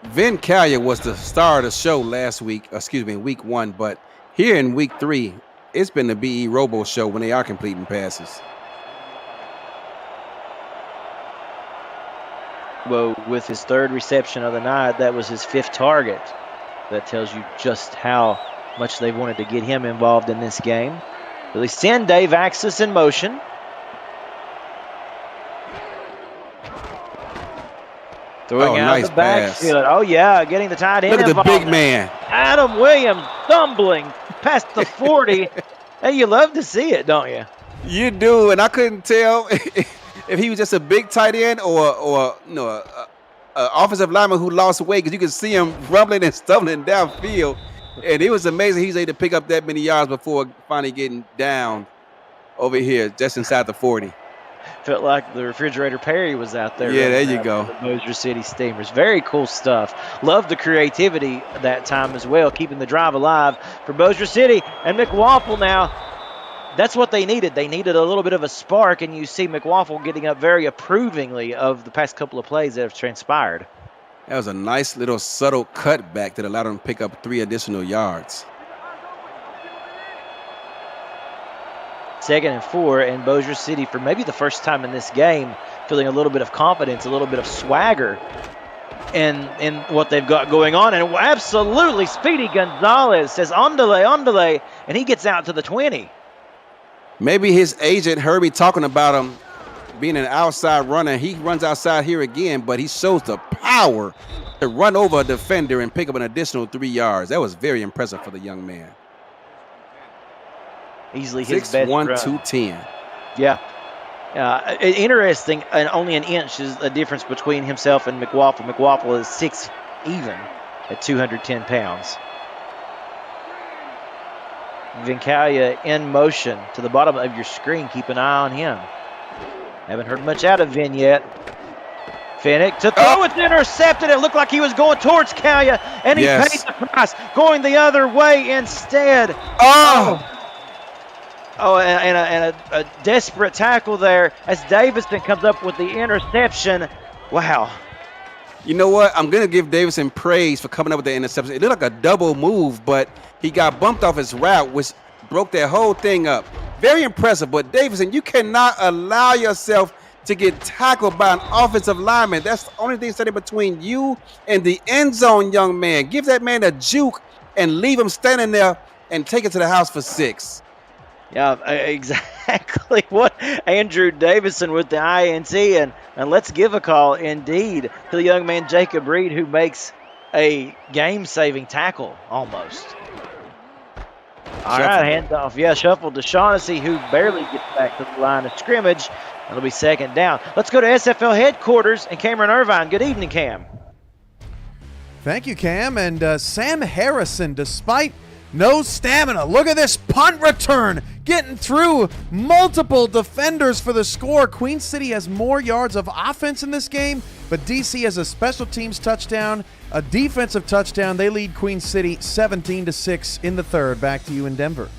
Vin Callier was the star of the show in week 1, but here in week 3, it's been the B.E. Robo show when they are completing passes. Well, with his 3rd reception of the night, that was his 5th target. That tells you just how much they wanted to get him involved in this game. So they send Dave Axis in motion. Throwing out nice the backfield. pass. Oh, yeah, getting the tight end Look at the involved. big man. Adam Williams stumbling past the 40. And you love to see it, don't you? You do, and I couldn't tell if he was just a big tight end or a offensive lineman who lost weight, because you could see him rumbling and stumbling downfield. And it was amazing he was able to pick up that many yards before finally getting down over here just inside the 40. Felt like the Refrigerator Perry was out there. Yeah, there you go. The Bossier City Steamers. Very cool stuff. Love the creativity that time as well, keeping the drive alive for Bossier City. And McWaffle now, that's what they needed. They needed a little bit of a spark, and you see McWaffle getting up very approvingly of the past couple of plays that have transpired. That was a nice little subtle cutback that allowed him to pick up 3 additional yards. 2nd and 4, and Bossier City, for maybe the first time in this game, feeling a little bit of confidence, a little bit of swagger in what they've got going on. And absolutely, Speedy Gonzalez says, ondale, and he gets out to the 20. Maybe his agent Herbie talking about him being an outside runner. He runs outside here again, but he shows the power to run over a defender and pick up an additional 3 yards. That was very impressive for the young man. Easily his best 6'1", run. 210. Yeah. Interesting, and only an inch is the difference between himself and McWaffle. McWaffle is 6 even at 210 pounds. Vincalia in motion to the bottom of your screen. Keep an eye on him. Haven't heard much out of Vin yet. Finnick to throw. It's intercepted. It looked like he was going towards Callia, and he paid the price, going the other way instead. And a desperate tackle there as Davison comes up with the interception. Wow. You know what? I'm going to give Davison praise for coming up with the interception. It looked like a double move, but he got bumped off his route, which broke that whole thing up. Very impressive, but Davison, you cannot allow yourself to get tackled by an offensive lineman. That's the only thing standing between you and the end zone, young man. Give that man a juke and leave him standing there and take it to the house for 6. Yeah, exactly what Andrew Davison with the INT, and let's give a call indeed to the young man Jacob Reed, who makes a game-saving tackle almost. All right, handoff. Yeah, shuffle to Shaughnessy, who barely gets back to the line of scrimmage. It'll be 2nd down. Let's go to SFL headquarters and Cameron Irvine. Good evening, Cam. Thank you, Cam. And Sam Harrison, despite no stamina. Look at this punt return, getting through multiple defenders for the score. Queen City has more yards of offense in this game, but DC has a special teams touchdown, a defensive touchdown. They lead Queen City 17-6 in the 3rd. Back to you in Denver.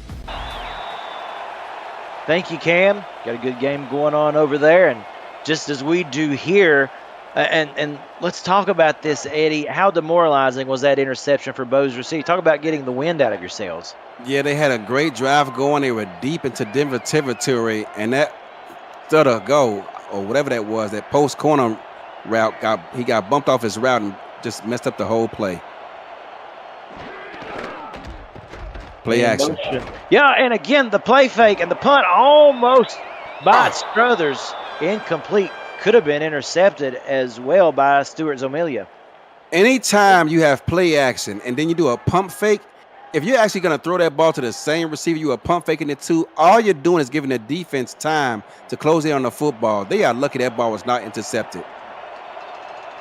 Thank you, Cam. Got a good game going on over there, and just as we do here, and let's talk about this, Eddie. How demoralizing was that interception for Bossier City? Talk about getting the wind out of your sails. Yeah, they had a great drive going. They were deep into Denver territory, and that stutter go, or whatever that was, that post corner route, he got bumped off his route and just messed up the whole play. Play action. Yeah, and again, the play fake and the punt almost by Struthers, incomplete. Could have been intercepted as well by Stuart Zomilia. Anytime you have play action and then you do a pump fake, if you're actually going to throw that ball to the same receiver you are pump faking it to, all you're doing is giving the defense time to close in on the football. They are lucky that ball was not intercepted.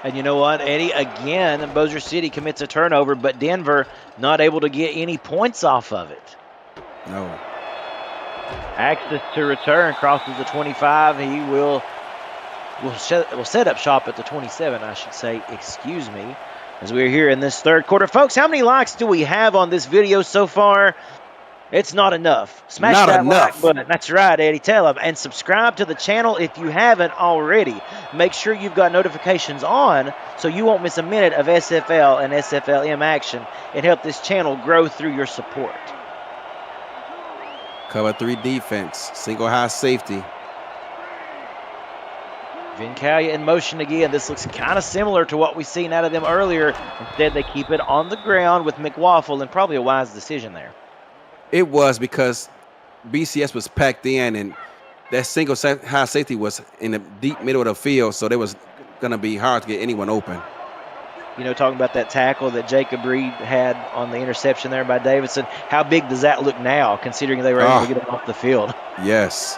And you know what, Eddie? Again, Bossier City commits a turnover, but Denver not able to get any points off of it. No. Access to return, crosses the 25. He will set up shop at the 27, I should say. Excuse me. As we're here in this third quarter. Folks, how many likes do we have on this video so far? It's not enough. Smash that like button. That's right, Eddie. Tell them. And subscribe to the channel if you haven't already. Make sure you've got notifications on so you won't miss a minute of SFL and SFLM action and help this channel grow through your support. Cover 3 defense. Single high safety. Vincalia in motion again. This looks kind of similar to what we've seen out of them earlier. Instead, they keep it on the ground with McWaffle, and probably a wise decision there. It was because BCS was packed in, and that single high safety was in the deep middle of the field, so it was going to be hard to get anyone open. You know, talking about that tackle that Jacob Reed had on the interception there by Davidson, how big does that look now, considering they were able to get him off the field? Yes.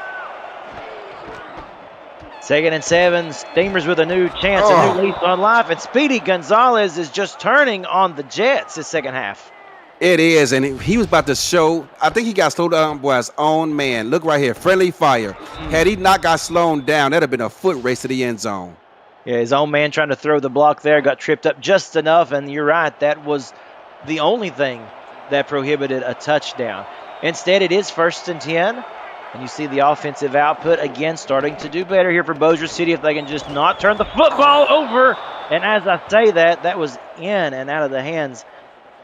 2nd and 7, Steamers with a new chance, a new lease on life, and Speedy Gonzalez is just turning on the Jets this second half. It is, and he was about to show. I think he got slowed down by his own man. Look right here, friendly fire. Had he not got slowed down, that'd have been a foot race to the end zone. Yeah, his own man trying to throw the block there, got tripped up just enough, and you're right, that was the only thing that prohibited a touchdown. Instead, it is 1st and 10, and you see the offensive output again starting to do better here for Bossier City if they can just not turn the football over. And as I say that, that was in and out of the hands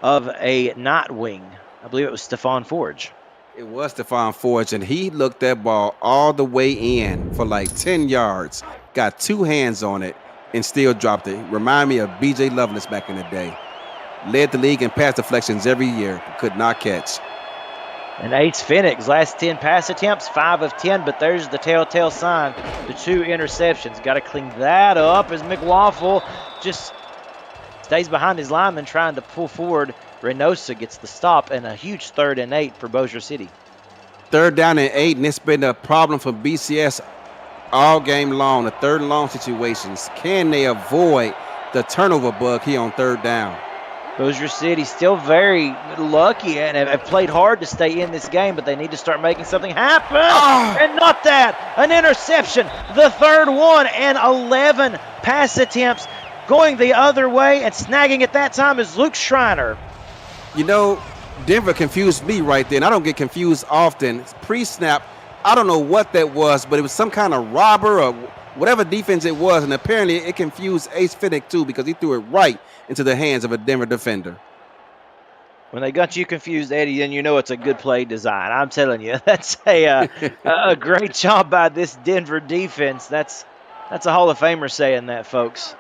of a Nightwing. I believe it was Stephon Forge. It was Stephon Forge, and he looked that ball all the way in for like 10 yards, got 2 hands on it, and still dropped it. Remind me of B.J. Lovelace back in the day. Led the league in pass deflections every year, could not catch. And Ace Phoenix, last 10 pass attempts, 5 of 10, but there's the telltale sign, the 2 interceptions. Got to clean that up as McWaffle just stays behind his lineman trying to pull forward. Reynosa gets the stop and a huge 3rd and 8 for Bossier City. 3rd down and 8, and it's been a problem for BCS all game long, the 3rd and long situations. Can they avoid the turnover bug here on 3rd down? Bossier City still very lucky and have played hard to stay in this game, but they need to start making something happen. And not that. An interception, the 3rd one, and 11 pass attempts going the other way, and snagging at that time is Luke Schreiner. You know, Denver confused me right there, and I don't get confused often. Pre-snap, I don't know what that was, but it was some kind of robber or whatever defense it was, and apparently it confused Ace Fiddick too because he threw it right into the hands of a Denver defender. When they got you confused, Eddie, then you know it's a good play design. I'm telling you, that's a great job by this Denver defense. That's a Hall of Famer saying that, folks.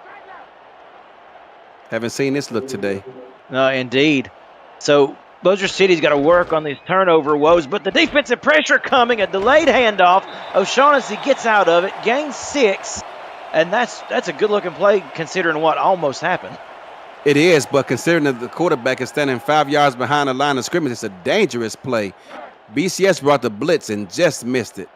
Haven't seen this look today. No, indeed. So Bossier City's got to work on these turnover woes, but the defensive pressure coming, a delayed handoff. O'Shaughnessy gets out of it, gains 6, and that's a good-looking play considering what almost happened. It is, but considering that the quarterback is standing 5 yards behind the line of scrimmage, it's a dangerous play. BCS brought the blitz and just missed it.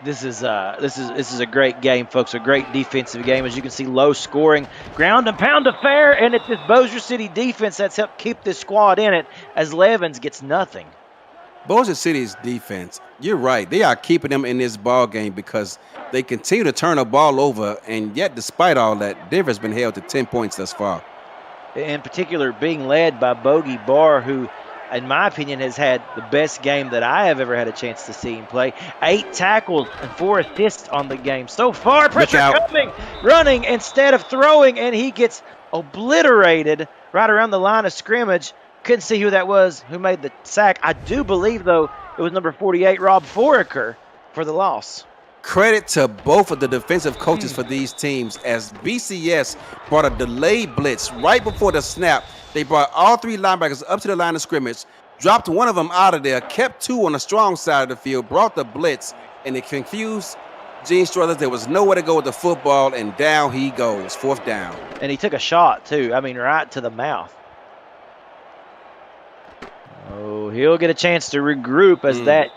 This is a great game, folks. A great defensive game. As you can see, low scoring, ground and pound affair, and it's this Bossier City defense that's helped keep this squad in it as Levens gets nothing. Bossier City's defense, you're right. They are keeping them in this ball game because they continue to turn the ball over, and yet despite all that, Denver's been held to 10 points thus far. In particular, being led by Bogey Barr, who, in my opinion, has had the best game that I have ever had a chance to see him play. 8 tackles and 4 assists on the game so far. Pressure coming, running instead of throwing, and he gets obliterated right around the line of scrimmage. Couldn't see who that was who made the sack. I do believe, though, it was number 48, Rob Foraker, for the loss. Credit to both of the defensive coaches for these teams as BCS brought a delayed blitz right before the snap. They brought all 3 linebackers up to the line of scrimmage, dropped one of them out of there, kept 2 on the strong side of the field, brought the blitz, and it confused Gene Struthers. There was nowhere to go with the football, and down he goes, 4th down. And he took a shot, too. I mean, right to the mouth. Oh, he'll get a chance to regroup as that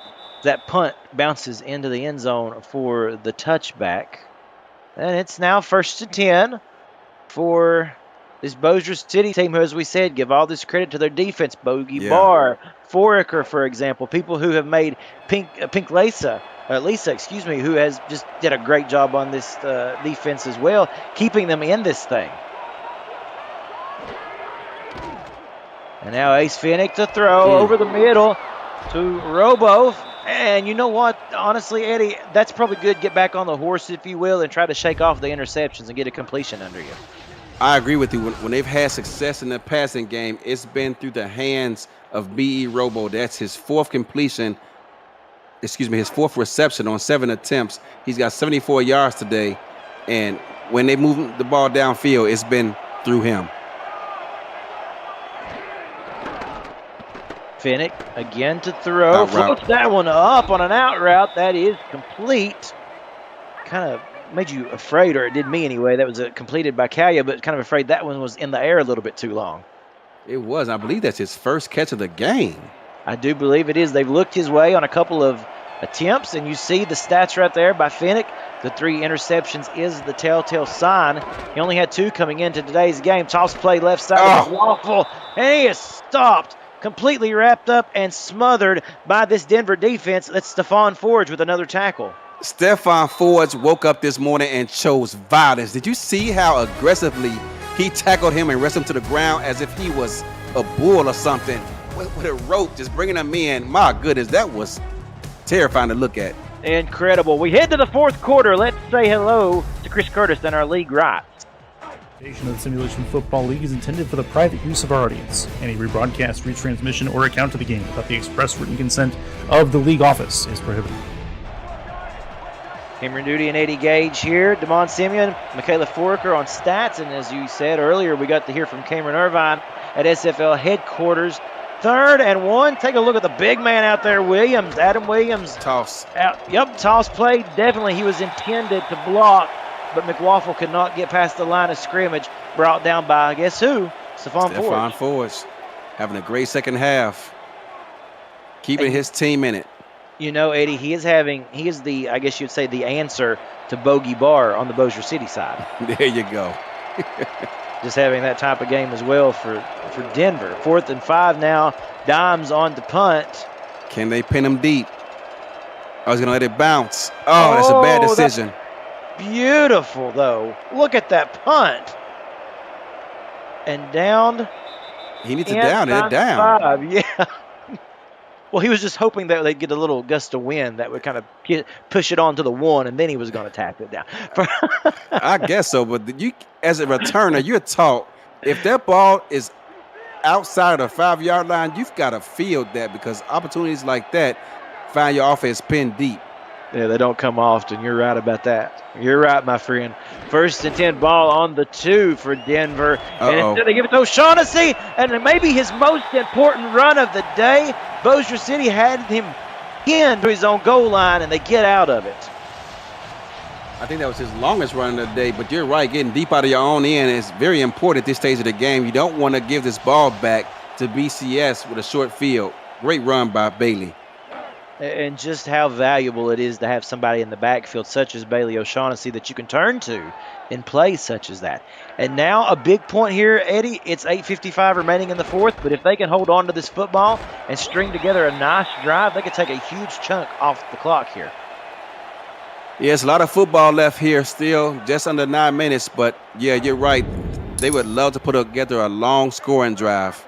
that punt bounces into the end zone for the touchback. And it's now 1st and 10 for this Bossier City team, who, as we said, give all this credit to their defense. Bogey Barr, Foraker, for example, people who have made Lisa, who has just did a great job on this defense as well, keeping them in this thing. And now Ace Finnick to throw over the middle to Robo. And you know what? Honestly, Eddie, that's probably good. Get back on the horse, if you will, and try to shake off the interceptions and get a completion under you. I agree with you. When they've had success in the passing game, it's been through the hands of B.E. Robo. That's his fourth reception on 7 attempts. He's got 74 yards today. And when they move the ball downfield, it's been through him. Finnick again to throw. Floats that one up on an out route. That is complete. Kind of made you afraid, or it did me anyway. That was completed by Kalia, but kind of afraid that one was in the air a little bit too long. It was. I believe that's his first catch of the game. I do believe it is. They've looked his way on a couple of attempts, and you see the stats right there by Finnick. The 3 interceptions is the telltale sign. He only had 2 coming into today's game. Toss play left side of Waffle, and he is stopped, completely wrapped up and smothered by this Denver defense. That's Stephon Forge with another tackle. Stephon Forge woke up this morning and chose violence. Did you see how aggressively he tackled him and wrestled him to the ground as if he was a bull or something with a rope, just bringing him in? My goodness, that was terrifying to look at. Incredible. We head to the 4th quarter. Let's say hello to Chris Curtis and our league rights. The Simulation Football League is intended for the private use of our audience. Any rebroadcast, retransmission, or account of the game without the express written consent of the league office is prohibited. Cameron Duty and Eddie Gage here. Damon Simeon, Michaela Foraker on stats. And as you said earlier, we got to hear from Cameron Irvine at SFL headquarters. 3rd and 1. Take a look at the big man out there, Williams. Adam Williams. Toss. Toss play. Definitely he was intended to block, but McWaffle could not get past the line of scrimmage. Brought down by, guess who? Stephon Forge. Having a great second half. Keeping his team in it. You know, Eddie, he is the, I guess you'd say, the answer to Bogey Barr on the Bossier City side. There you go. Just having that type of game as well for Denver. 4th and 5 now. Dimes on to punt. Can they pin him deep? I was going to let it bounce. Oh, that's a bad decision. Beautiful, though. Look at that punt. And down. He needs to down it down. 5. Yeah. Well, he was just hoping that they'd get a little gust of wind that would kind of push it on to the 1, and then he was going to tap it down. I guess so, but you, as a returner, you're taught if that ball is outside of the 5-yard line, you've got to field that, because opportunities like that find your offense pinned deep. Yeah, they don't come often. You're right about that. You're right, my friend. 1st and 10 ball on the 2 for Denver. And instead they give it to O'Shaughnessy, and maybe his most important run of the day. Bossier City had him pinned to his own goal line, and they get out of it. I think that was his longest run of the day, but you're right. Getting deep out of your own end is very important at this stage of the game. You don't want to give this ball back to BCS with a short field. Great run by Bailey. And just how valuable it is to have somebody in the backfield such as Bailey O'Shaughnessy that you can turn to in plays such as that. And now a big point here, Eddie. It's 8:55 remaining in the 4th, but if they can hold on to this football and string together a nice drive, they could take a huge chunk off the clock here. Yes, a lot of football left here still, just under 9 minutes. But, yeah, you're right. They would love to put together a long scoring drive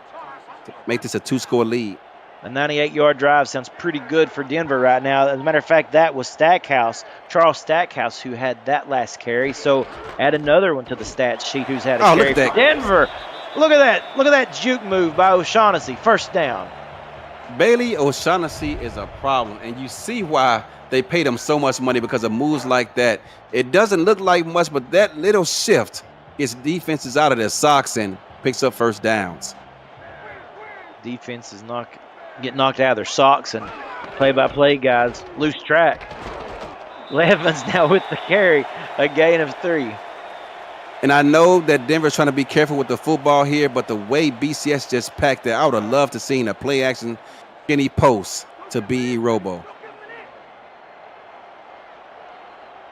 to make this a 2-score lead. A 98-yard drive sounds pretty good for Denver right now. As a matter of fact, that was Charles Stackhouse, who had that last carry. So add another one to the stat sheet who's had a carry for Denver. Look at that. Look at that juke move by O'Shaughnessy. 1st down. Bailey O'Shaughnessy is a problem, and you see why they paid him so much money, because of moves like that. It doesn't look like much, but that little shift gets defenses out of their socks and picks up 1st downs. Defense is get knocked out of their socks, and play-by-play guys lose track. Levens now with the carry, a gain of 3. And I know that Denver's trying to be careful with the football here, but the way BCS just packed it, I would have loved to seen a play-action skinny post to B.E. Robo.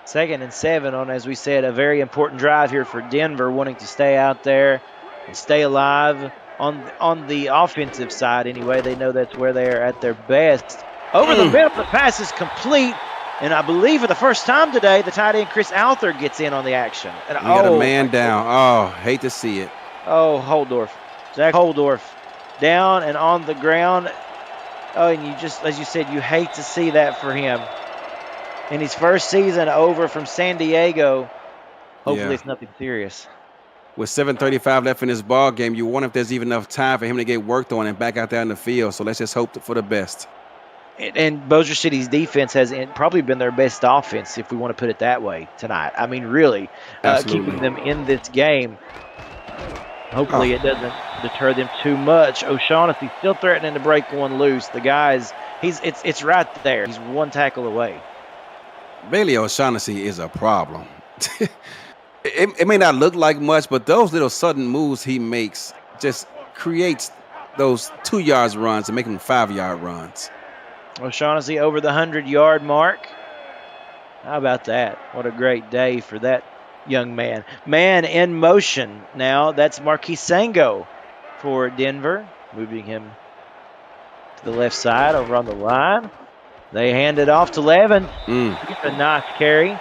2nd and 7 on, as we said, a very important drive here for Denver, wanting to stay out there and stay alive on the offensive side anyway. They know that's where they are at their best. Over the middle, the pass is complete. And I believe for the first time today, the tight end Chris Alther gets in on the action. And got a man down. Oh, hate to see it. Oh, Holdorf. Zach Holdorf down and on the ground. Oh, and you just, as you said, you hate to see that for him. In his first season over from San Diego, hopefully it's nothing serious. With 7:35 left in this ball game, you wonder if there's even enough time for him to get worked on and back out there in the field. So let's just hope for the best. And Bossier City's defense has probably been their best offense, if we want to put it that way, tonight. I mean, really, keeping them in this game. Hopefully it doesn't deter them too much. O'Shaughnessy's still threatening to break one loose. The guy's, it's right there. He's one tackle away. Bailey O'Shaughnessy is a problem. it may not look like much, but those little sudden moves he makes just creates those 2 yards runs and make them 5-yard runs. O'Shaughnessy over the 100-yard mark. How about that? What a great day for that young man. Man in motion now. That's Marquis Sango for Denver. Moving him to the left side over on the line. They hand it off to Levin. Gets a nice carry.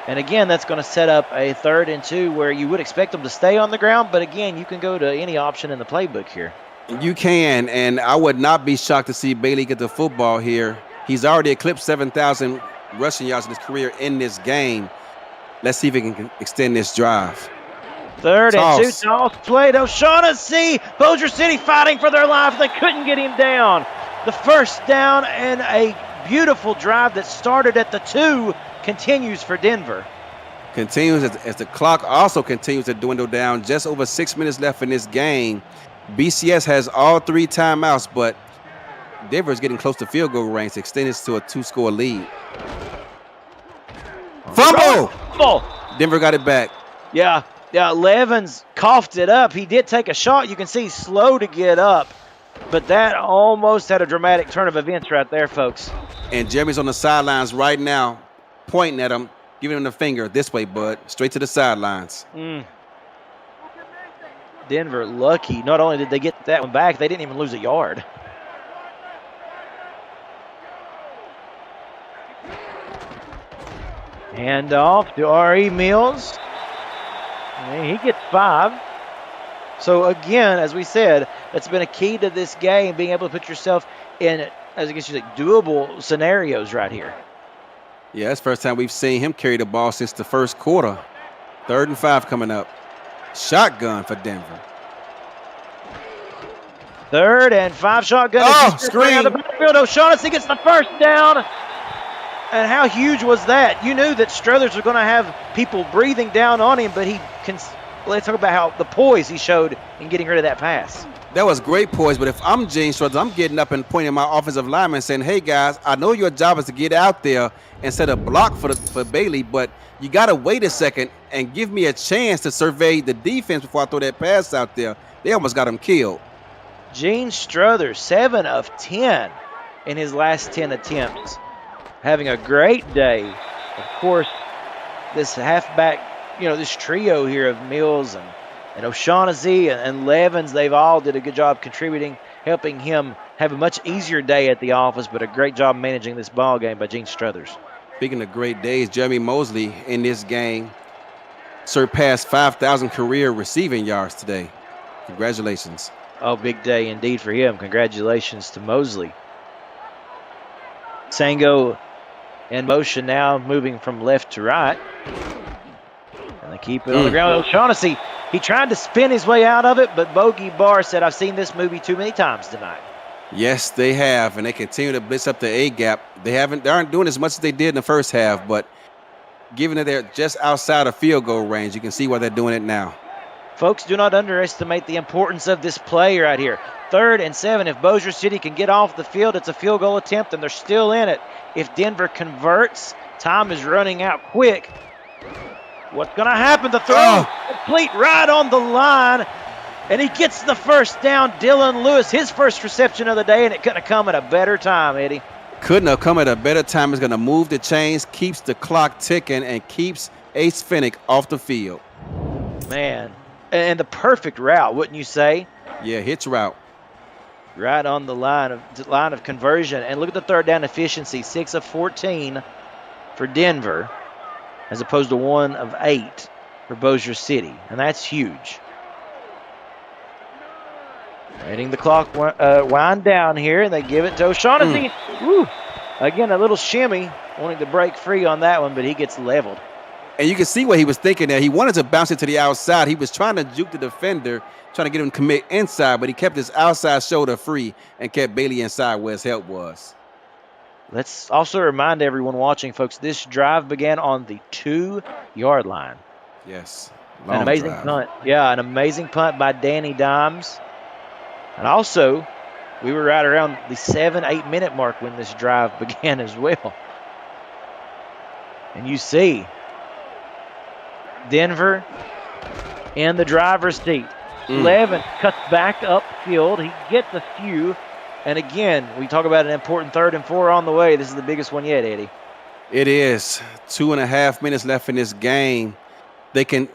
And again, that's going to set up a 3rd and 2 where you would expect them to stay on the ground. But again, you can go to any option in the playbook here. You can, and I would not be shocked to see Bailey get the football here. He's already eclipsed 7,000 rushing yards in his career in this game. Let's see if he can extend this drive. 3rd and 2, toss played. O'Shaughnessy, Bossier City fighting for their life. They couldn't get him down. The first down and a beautiful drive that started at the 2 continues for Denver. Continues as the clock also continues to dwindle down. Just over 6 minutes left in this game. BCS has all 3 timeouts, but Denver is getting close to field goal range to extend this to a 2-score lead. Fumble! Denver got it back. Yeah, Levins coughed it up. He did take a shot. You can see he's slow to get up, but that almost had a dramatic turn of events right there, folks. And Jeremy's on the sidelines right now, pointing at him, giving him the finger. This way, bud. Straight to the sidelines. Denver lucky. Not only did they get that one back, they didn't even lose a yard. Hand off to R.E. Mills. And he gets 5. So again, as we said, that's been a key to this game, being able to put yourself in, as I guess you say, doable scenarios right here. Yeah, that's the first time we've seen him carry the ball since the first quarter. 3rd and 5 coming up. Shotgun for Denver. 3rd and 5 shotgun. Oh, screen. The backfield. O'Shaughnessy gets the first down. And how huge was that? You knew that Struthers was going to have people breathing down on him, but let's talk about how the poise he showed in getting rid of that pass. That was great poise, but if I'm Gene Struthers, I'm getting up and pointing at my offensive lineman saying, hey, guys, I know your job is to get out there and set a block for Bailey, but you got to wait a second and give me a chance to survey the defense before I throw that pass out there. They almost got him killed. Gene Struthers, 7 of 10 in his last 10 attempts. Having a great day. Of course, this halfback, this trio here of Mills and O'Shaughnessy and Levins, they've all did a good job contributing, helping him have a much easier day at the office, but a great job managing this ball game by Gene Struthers. Speaking of great days, Jeremy Mosley in this game surpassed 5,000 career receiving yards today. Congratulations. Oh, big day indeed for him. Congratulations to Mosley. Sango in motion now, moving from left to right. And they keep it on the ground. O'Shaughnessy, he tried to spin his way out of it, but Bogey Barr said, I've seen this movie too many times tonight. Yes, they have, and they continue to blitz up the A-gap. They aren't doing as much as they did in the first half, but given that they're just outside of field goal range, you can see why they're doing it now. Folks, do not underestimate the importance of this play right here. 3rd and 7. If Bossier City can get off the field, it's a field goal attempt, and they're still in it. If Denver converts, time is running out quick. What's going to happen? The throw complete right on the line, and he gets the first down. Dylan Lewis, his first reception of the day, and it couldn't have come at a better time, Eddie. Couldn't have come at a better time. It's going to move the chains, keeps the clock ticking, and keeps Ace Finnick off the field. Man, and the perfect route, wouldn't you say? Yeah, hitch route. Right on the line of conversion. And look at the third down efficiency, 6 of 14 for Denver, as opposed to 1 of 8 for Bossier City, and that's huge. Letting the clock wind down here, and they give it to O'Shaughnessy. Woo. Again, a little shimmy, wanting to break free on that one, but he gets leveled. And you can see what he was thinking there. He wanted to bounce it to the outside. He was trying to juke the defender, trying to get him to commit inside, but he kept his outside shoulder free and kept Bailey inside where his help was. Let's also remind everyone watching, folks, this drive began on the 2-yard line. Yes. An amazing punt. Yeah, an amazing punt by Danny Dimes. And also, we were right around the 7-8 minute mark when this drive began as well. And you see Denver in the driver's seat. Levin cuts back upfield. He gets a few. And again, we talk about an important 3rd and 4 on the way. This is the biggest one yet, Eddie. It is. 2.5 minutes left in this game. They can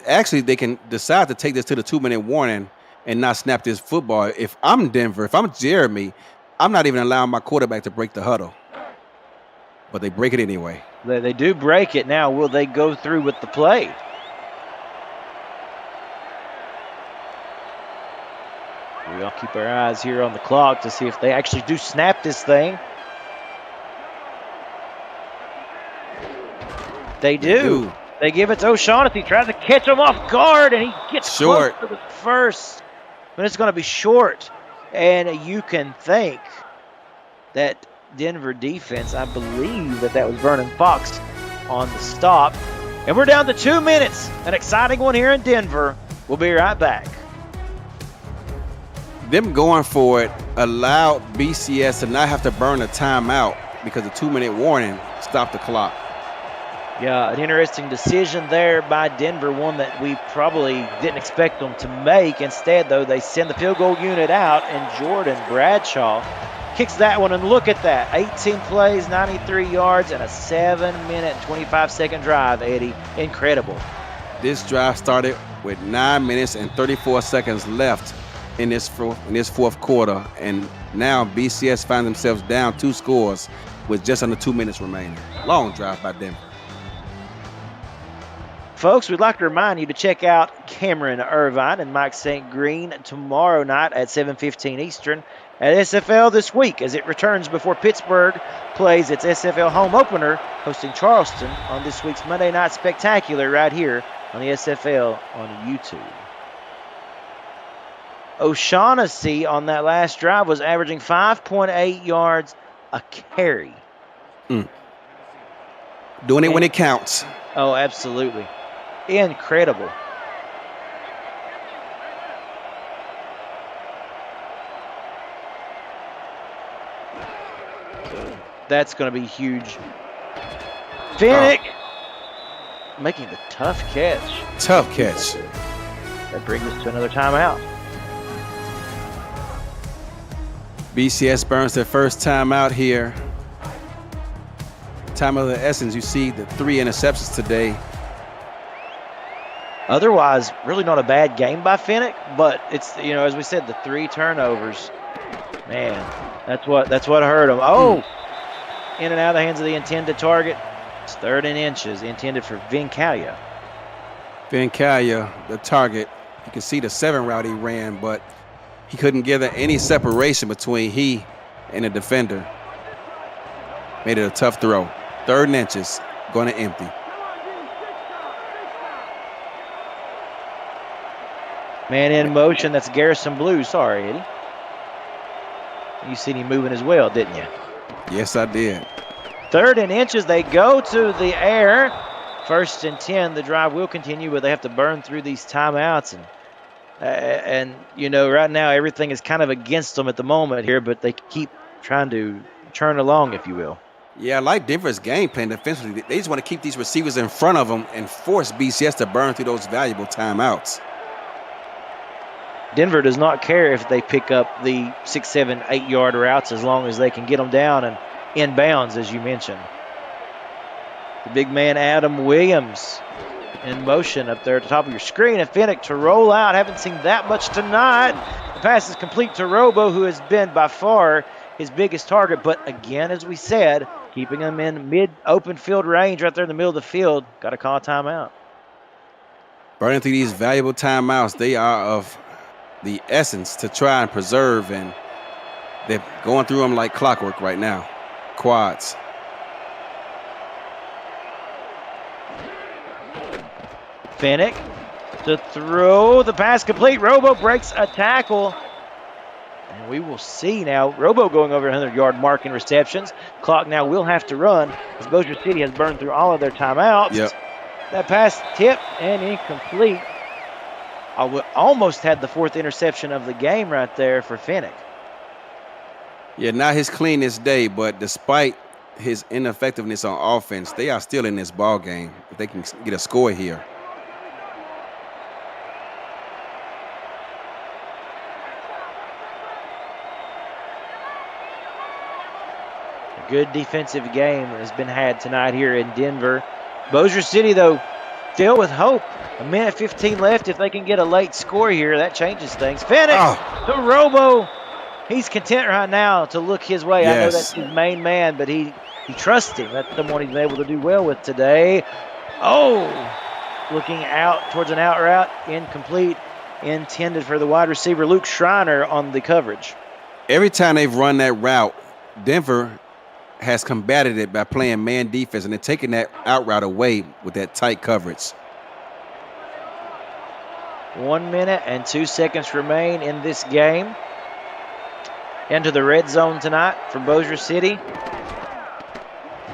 decide to take this to the 2-minute warning and not snap this football. If I'm Denver, if I'm Jeremy, I'm not even allowing my quarterback to break the huddle. But they break it anyway. They do break it. Now, will they go through with the play? We all keep our eyes here on the clock to see if they actually do snap this thing. They do. They give it to O'Shaughnessy. Tries to catch him off guard, and he gets short close to the first. But it's going to be short. And you can think that Denver defense, I believe that was Vernon Fox on the stop. And we're down to 2 minutes. An exciting one here in Denver. We'll be right back. Them going for it allowed BCS to not have to burn a timeout because the 2-minute warning stopped the clock. Yeah, an interesting decision there by Denver, one that we probably didn't expect them to make. Instead, though, they send the field goal unit out, and Jordan Bradshaw kicks that one. And look at that, 18 plays, 93 yards, and a 7-minute, 25-second drive, Eddie. Incredible. This drive started with 9 minutes and 34 seconds left in this fourth quarter, and now BCS find themselves down 2 scores with just under 2 minutes remaining. Long drive by Denver. Folks, we'd like to remind you to check out Cameron Irvine and Mike St. Green tomorrow night at 7:15 Eastern at SFL this week as it returns before Pittsburgh plays its SFL home opener, hosting Charleston on this week's Monday Night Spectacular right here on the SFL on YouTube. O'Shaughnessy on that last drive was averaging 5.8 yards a carry. Doing it when it counts. Oh, absolutely. Incredible. That's going to be huge. Finnick making the tough catch. Tough catch. That brings us to another timeout. BCS burns their first timeout here. Time of the essence. You see the 3 interceptions today. Otherwise, really not a bad game by Finnick, but it's, as we said, the 3 turnovers. Man, that's what hurt him. Oh, in and out of the hands of the intended target. It's 3rd and inches, intended for Vincalia. Vincalia, the target. You can see the 7 route he ran, but he couldn't give any separation between he and the defender. Made it a tough throw. 3rd and inches, going to empty. Man in motion, that's Garrison Blue. Sorry, Eddie. You seen him moving as well, didn't you? Yes, I did. 3rd and inches, they go to the air. 1st and 10, the drive will continue, but they have to burn through these timeouts. And right now everything is kind of against them at the moment here, but they keep trying to churn along, if you will. Yeah, I like Denver's game plan defensively. They just want to keep these receivers in front of them and force BCS to burn through those valuable timeouts. Denver does not care if they pick up the 6, 7, 8 yard routes as long as they can get them down. And inbounds, as you mentioned. The big man, Adam Williams, in motion up there at the top of your screen. And Finnick to roll out. Haven't seen that much tonight. The pass is complete to Robo, who has been by far his biggest target. But again, as we said, keeping him in mid-open field range right there in the middle of the field. Got to call a timeout. Burning through these valuable timeouts, they are of the essence to try and preserve, and they're going through them like clockwork right now. Quads. Finnick to throw. The pass complete. Robo breaks a tackle. And we will see now. Robo going over 100-yard mark in receptions. Clock now will have to run as Bossier City has burned through all of their timeouts. Yep. That pass tipped and incomplete. Almost had the 4th interception of the game right there for Finnick. Yeah, not his cleanest day, but despite his ineffectiveness on offense, they are still in this ball game if they can get a score here. A good defensive game has been had tonight here in Denver. Bossier City, though, still with hope. 1:15 left. If they can get a late score here, that changes things. Finnick to Robo. He's content right now to look his way. Yes. I know that's his main man, but he trusts him. That's someone he's been able to do well with today. Oh, looking out towards an out route. Incomplete. Intended for the wide receiver, Luke Schreiner, on the coverage. Every time they've run that route, Denver has combated it by playing man defense, and they're taking that out route away with that tight coverage. 1 minute and 2 seconds remain in this game. Into the red zone tonight for Bossier City. They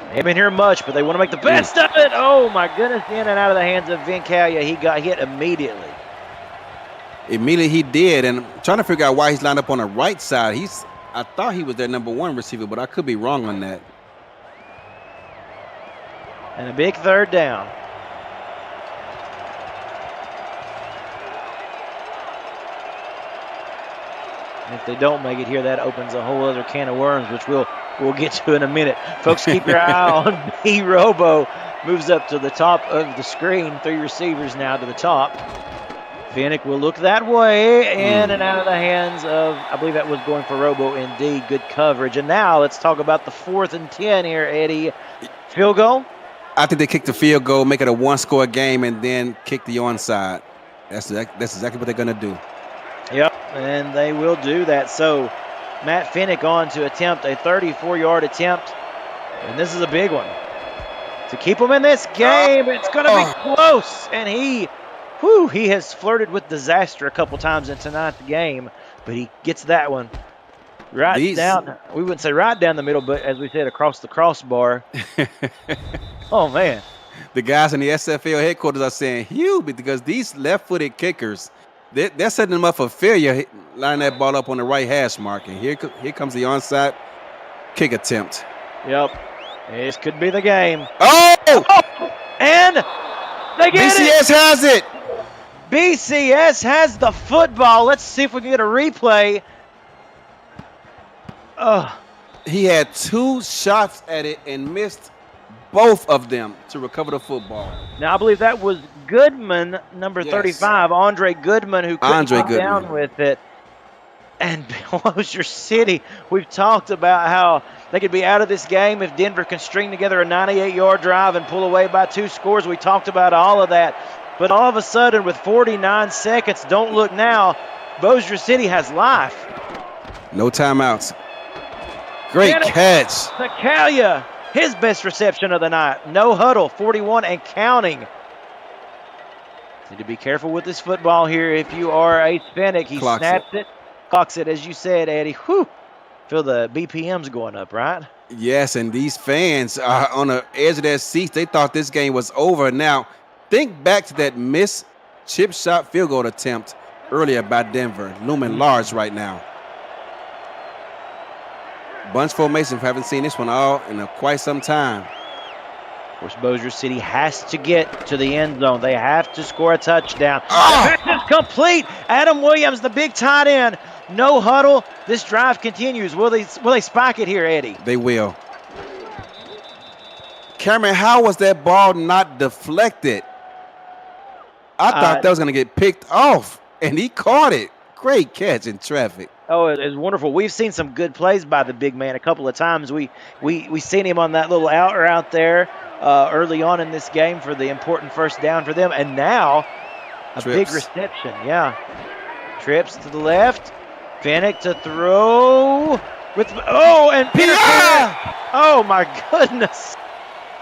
haven't been here much, but they want to make the best of it. Oh, my goodness. In and out of the hands of Vincalia. He got hit immediately. Immediately he did, and I'm trying to figure out why he's lined up on the right side. I thought he was their number 1 receiver, but I could be wrong on that. And a big 3rd down. And if they don't make it here, that opens a whole other can of worms, which we'll get to in a minute. Folks, keep your eye on B. Robo. Moves up to the top of the screen. 3 receivers now to the top. Finnick will look that way, in and out of the hands of, I believe that was going for Robo indeed. Good coverage. And now let's talk about the 4th and 10 here, Eddie. Field goal? I think they kick the field goal, make it a 1-score game, and then kick the onside. That's exactly what they're going to do. Yep, and they will do that. So Matt Finnick on to attempt a 34-yard attempt, and this is a big one. To keep him in this game, it's going to be close, and he has flirted with disaster a couple times in tonight's game, but he gets that one down. We wouldn't say right down the middle, but as we said, across the crossbar. Oh, man. The guys in the SFL headquarters are saying, "Hugh," because these left-footed kickers, they're setting them up for failure, lining that ball up on the right hash mark. And here comes the onside kick attempt. Yep. This could be the game. Oh! And they get BCS has it. BCS has the football. Let's see if we can get a replay. He had 2 shots at it and missed both of them to recover the football. Now, I believe that was Goodman, number 35, Andre Goodman, who couldn't come down with it. And Bossier City, we've talked about how they could be out of this game if Denver can string together a 98-yard drive and pull away by 2 scores. We talked about all of that. But all of a sudden, with 49 seconds, don't look now, Bossier City has life. No timeouts. Great catch. Vincalia, his best reception of the night. No huddle, 41 and counting. Need to be careful with this football here if you are a Finnick. He snaps it, clocks it, as you said, Eddie. Whew. Feel the BPMs going up, right? Yes, and these fans are on the edge of their seats. They thought this game was over. Now, think back to that missed chip shot field goal attempt earlier by Denver, looming large right now. Bunch formation, haven't seen this one all in quite some time. Of course, Bossier City has to get to the end zone. They have to score a touchdown. The pass is complete. Adam Williams, the big tight end. No huddle. This drive continues. Will they spike it here, Eddie? They will. Cameron, how was that ball not deflected? I thought that was going to get picked off, and he caught it. Great catch in traffic. Oh, it was wonderful. We've seen some good plays by the big man a couple of times. We seen him on that little out route there early on in this game for the important first down for them, and now a big reception. Yeah, trips to the left, Fennick to throw with and Peter. Oh my goodness!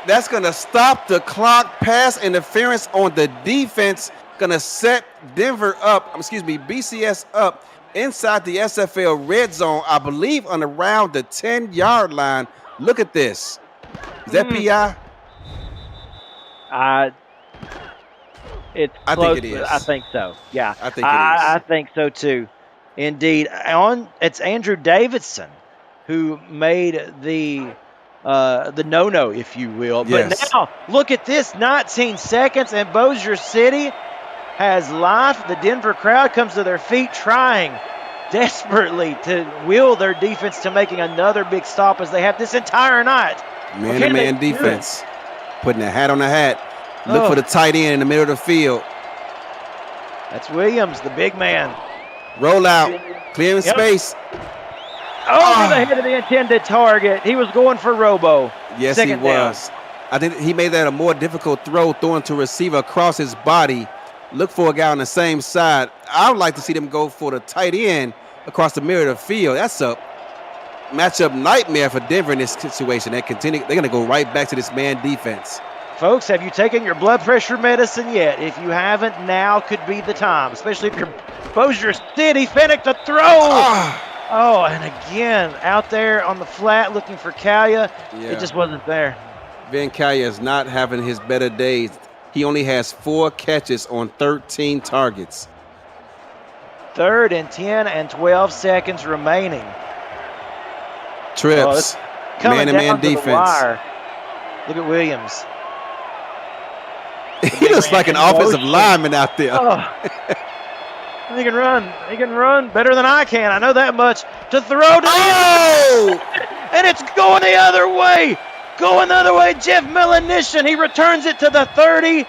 That's gonna stop the clock. Pass interference on the defense. Gonna set Denver up. BCS up inside the SFL red zone, I believe, on around the 10-yard line. Look at this. Is that PI? I think it is. I think so. Yeah, I think it is. I think so too. Indeed. It's Andrew Davidson who made the no-no, if you will. But now, look at this, 19 seconds, and Bossier City has life. The Denver crowd comes to their feet trying desperately to will their defense to making another big stop as they have this entire night. Man-to-man defense. Putting a hat on the hat. Look for the tight end in the middle of the field. That's Williams, the big man. Roll out. Clearing space. Over the head of the intended target. He was going for Robo. Yes, he was. I think he made that a more difficult throw, throwing to receiver across his body. Look for a guy on the same side. I would like to see them go for the tight end across the middle of the field. That's a matchup nightmare for Denver in this situation. They're going to go right back to this man defense. Folks, have you taken your blood pressure medicine yet? If you haven't, now could be the time, especially if you're Bossier City. Fennick to throw. And again, out there on the flat looking for Kalia. It just wasn't there. Ben Kalia is not having his better days. He only has 4 catches on 13 targets. 3rd and 10 and 12 seconds remaining. Trips. Man-to-man defense. Look at Williams. He looks like an offensive lineman out there. He can run. He can run better than I can. I know that much. To throw to and it's going the other way. Going the other way. Jeff Melanishin. He returns it to the 30.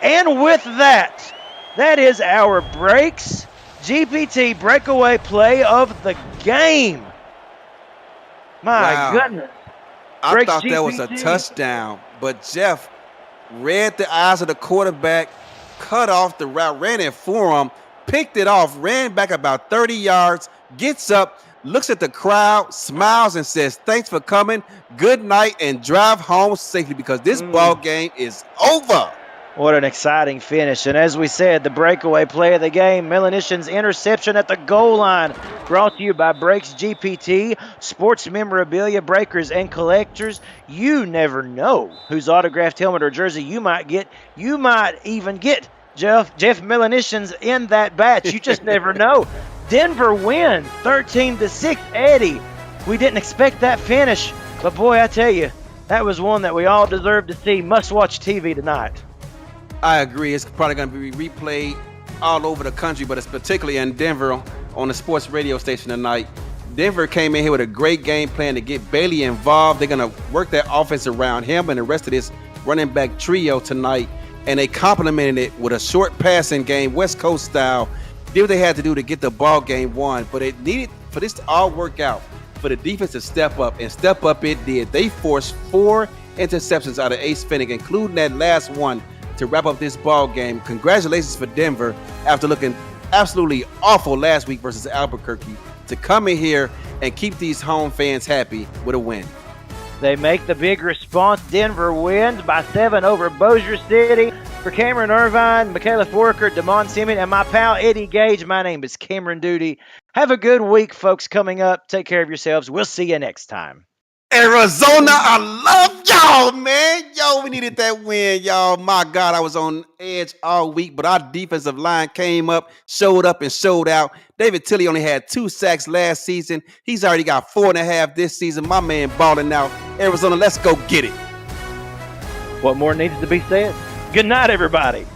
And with that, that is our breaks. GPT breakaway play of the game. My goodness. I thought that was a touchdown, but Jeff read the eyes of the quarterback, cut off the route, ran it for him, picked it off, ran back about 30 yards, gets up, looks at the crowd, smiles, and says, "Thanks for coming. Good night," and drive home safely because this ball game is over. What an exciting finish. And as we said, the breakaway play of the game, Melanishin's interception at the goal line, brought to you by Breaks GPT, sports memorabilia breakers and collectors. You never know whose autographed helmet or jersey you might get. You might even get Jeff Melanishin's in that batch. You just never know. Denver wins 13-6. Eddie, we didn't expect that finish, but boy, I tell you, that was one that we all deserve to see. Must-watch TV tonight. I agree. It's probably going to be replayed all over the country, but it's particularly in Denver on the sports radio station tonight. Denver came in here with a great game plan to get Bailey involved. They're going to work their offense around him and the rest of this running back trio tonight, and they complemented it with a short passing game, West Coast style. Did what they had to do to get the ball game won, but it needed for this to all work out, for the defense to step up, and step up it did. They forced 4 interceptions out of Ace Fennick, including that last one, to wrap up this ball game. Congratulations for Denver after looking absolutely awful last week versus Albuquerque to come in here and keep these home fans happy with a win. They make the big response. Denver wins by 7 over Bossier City. For Cameron Irvine, Michaela Forker, Damon Simeon, and my pal Eddie Gage, my name is Cameron Duty. Have a good week, folks, coming up. Take care of yourselves. We'll see you next time. Arizona, I love y'all, man. Yo, we needed that win, y'all. My God, I was on edge all week, but our defensive line came up, showed up, and showed out. David Tilley only had 2 sacks last season. He's already got 4.5 this season. My man balling out. Arizona, let's go get it. What more needs to be said? Good night, everybody.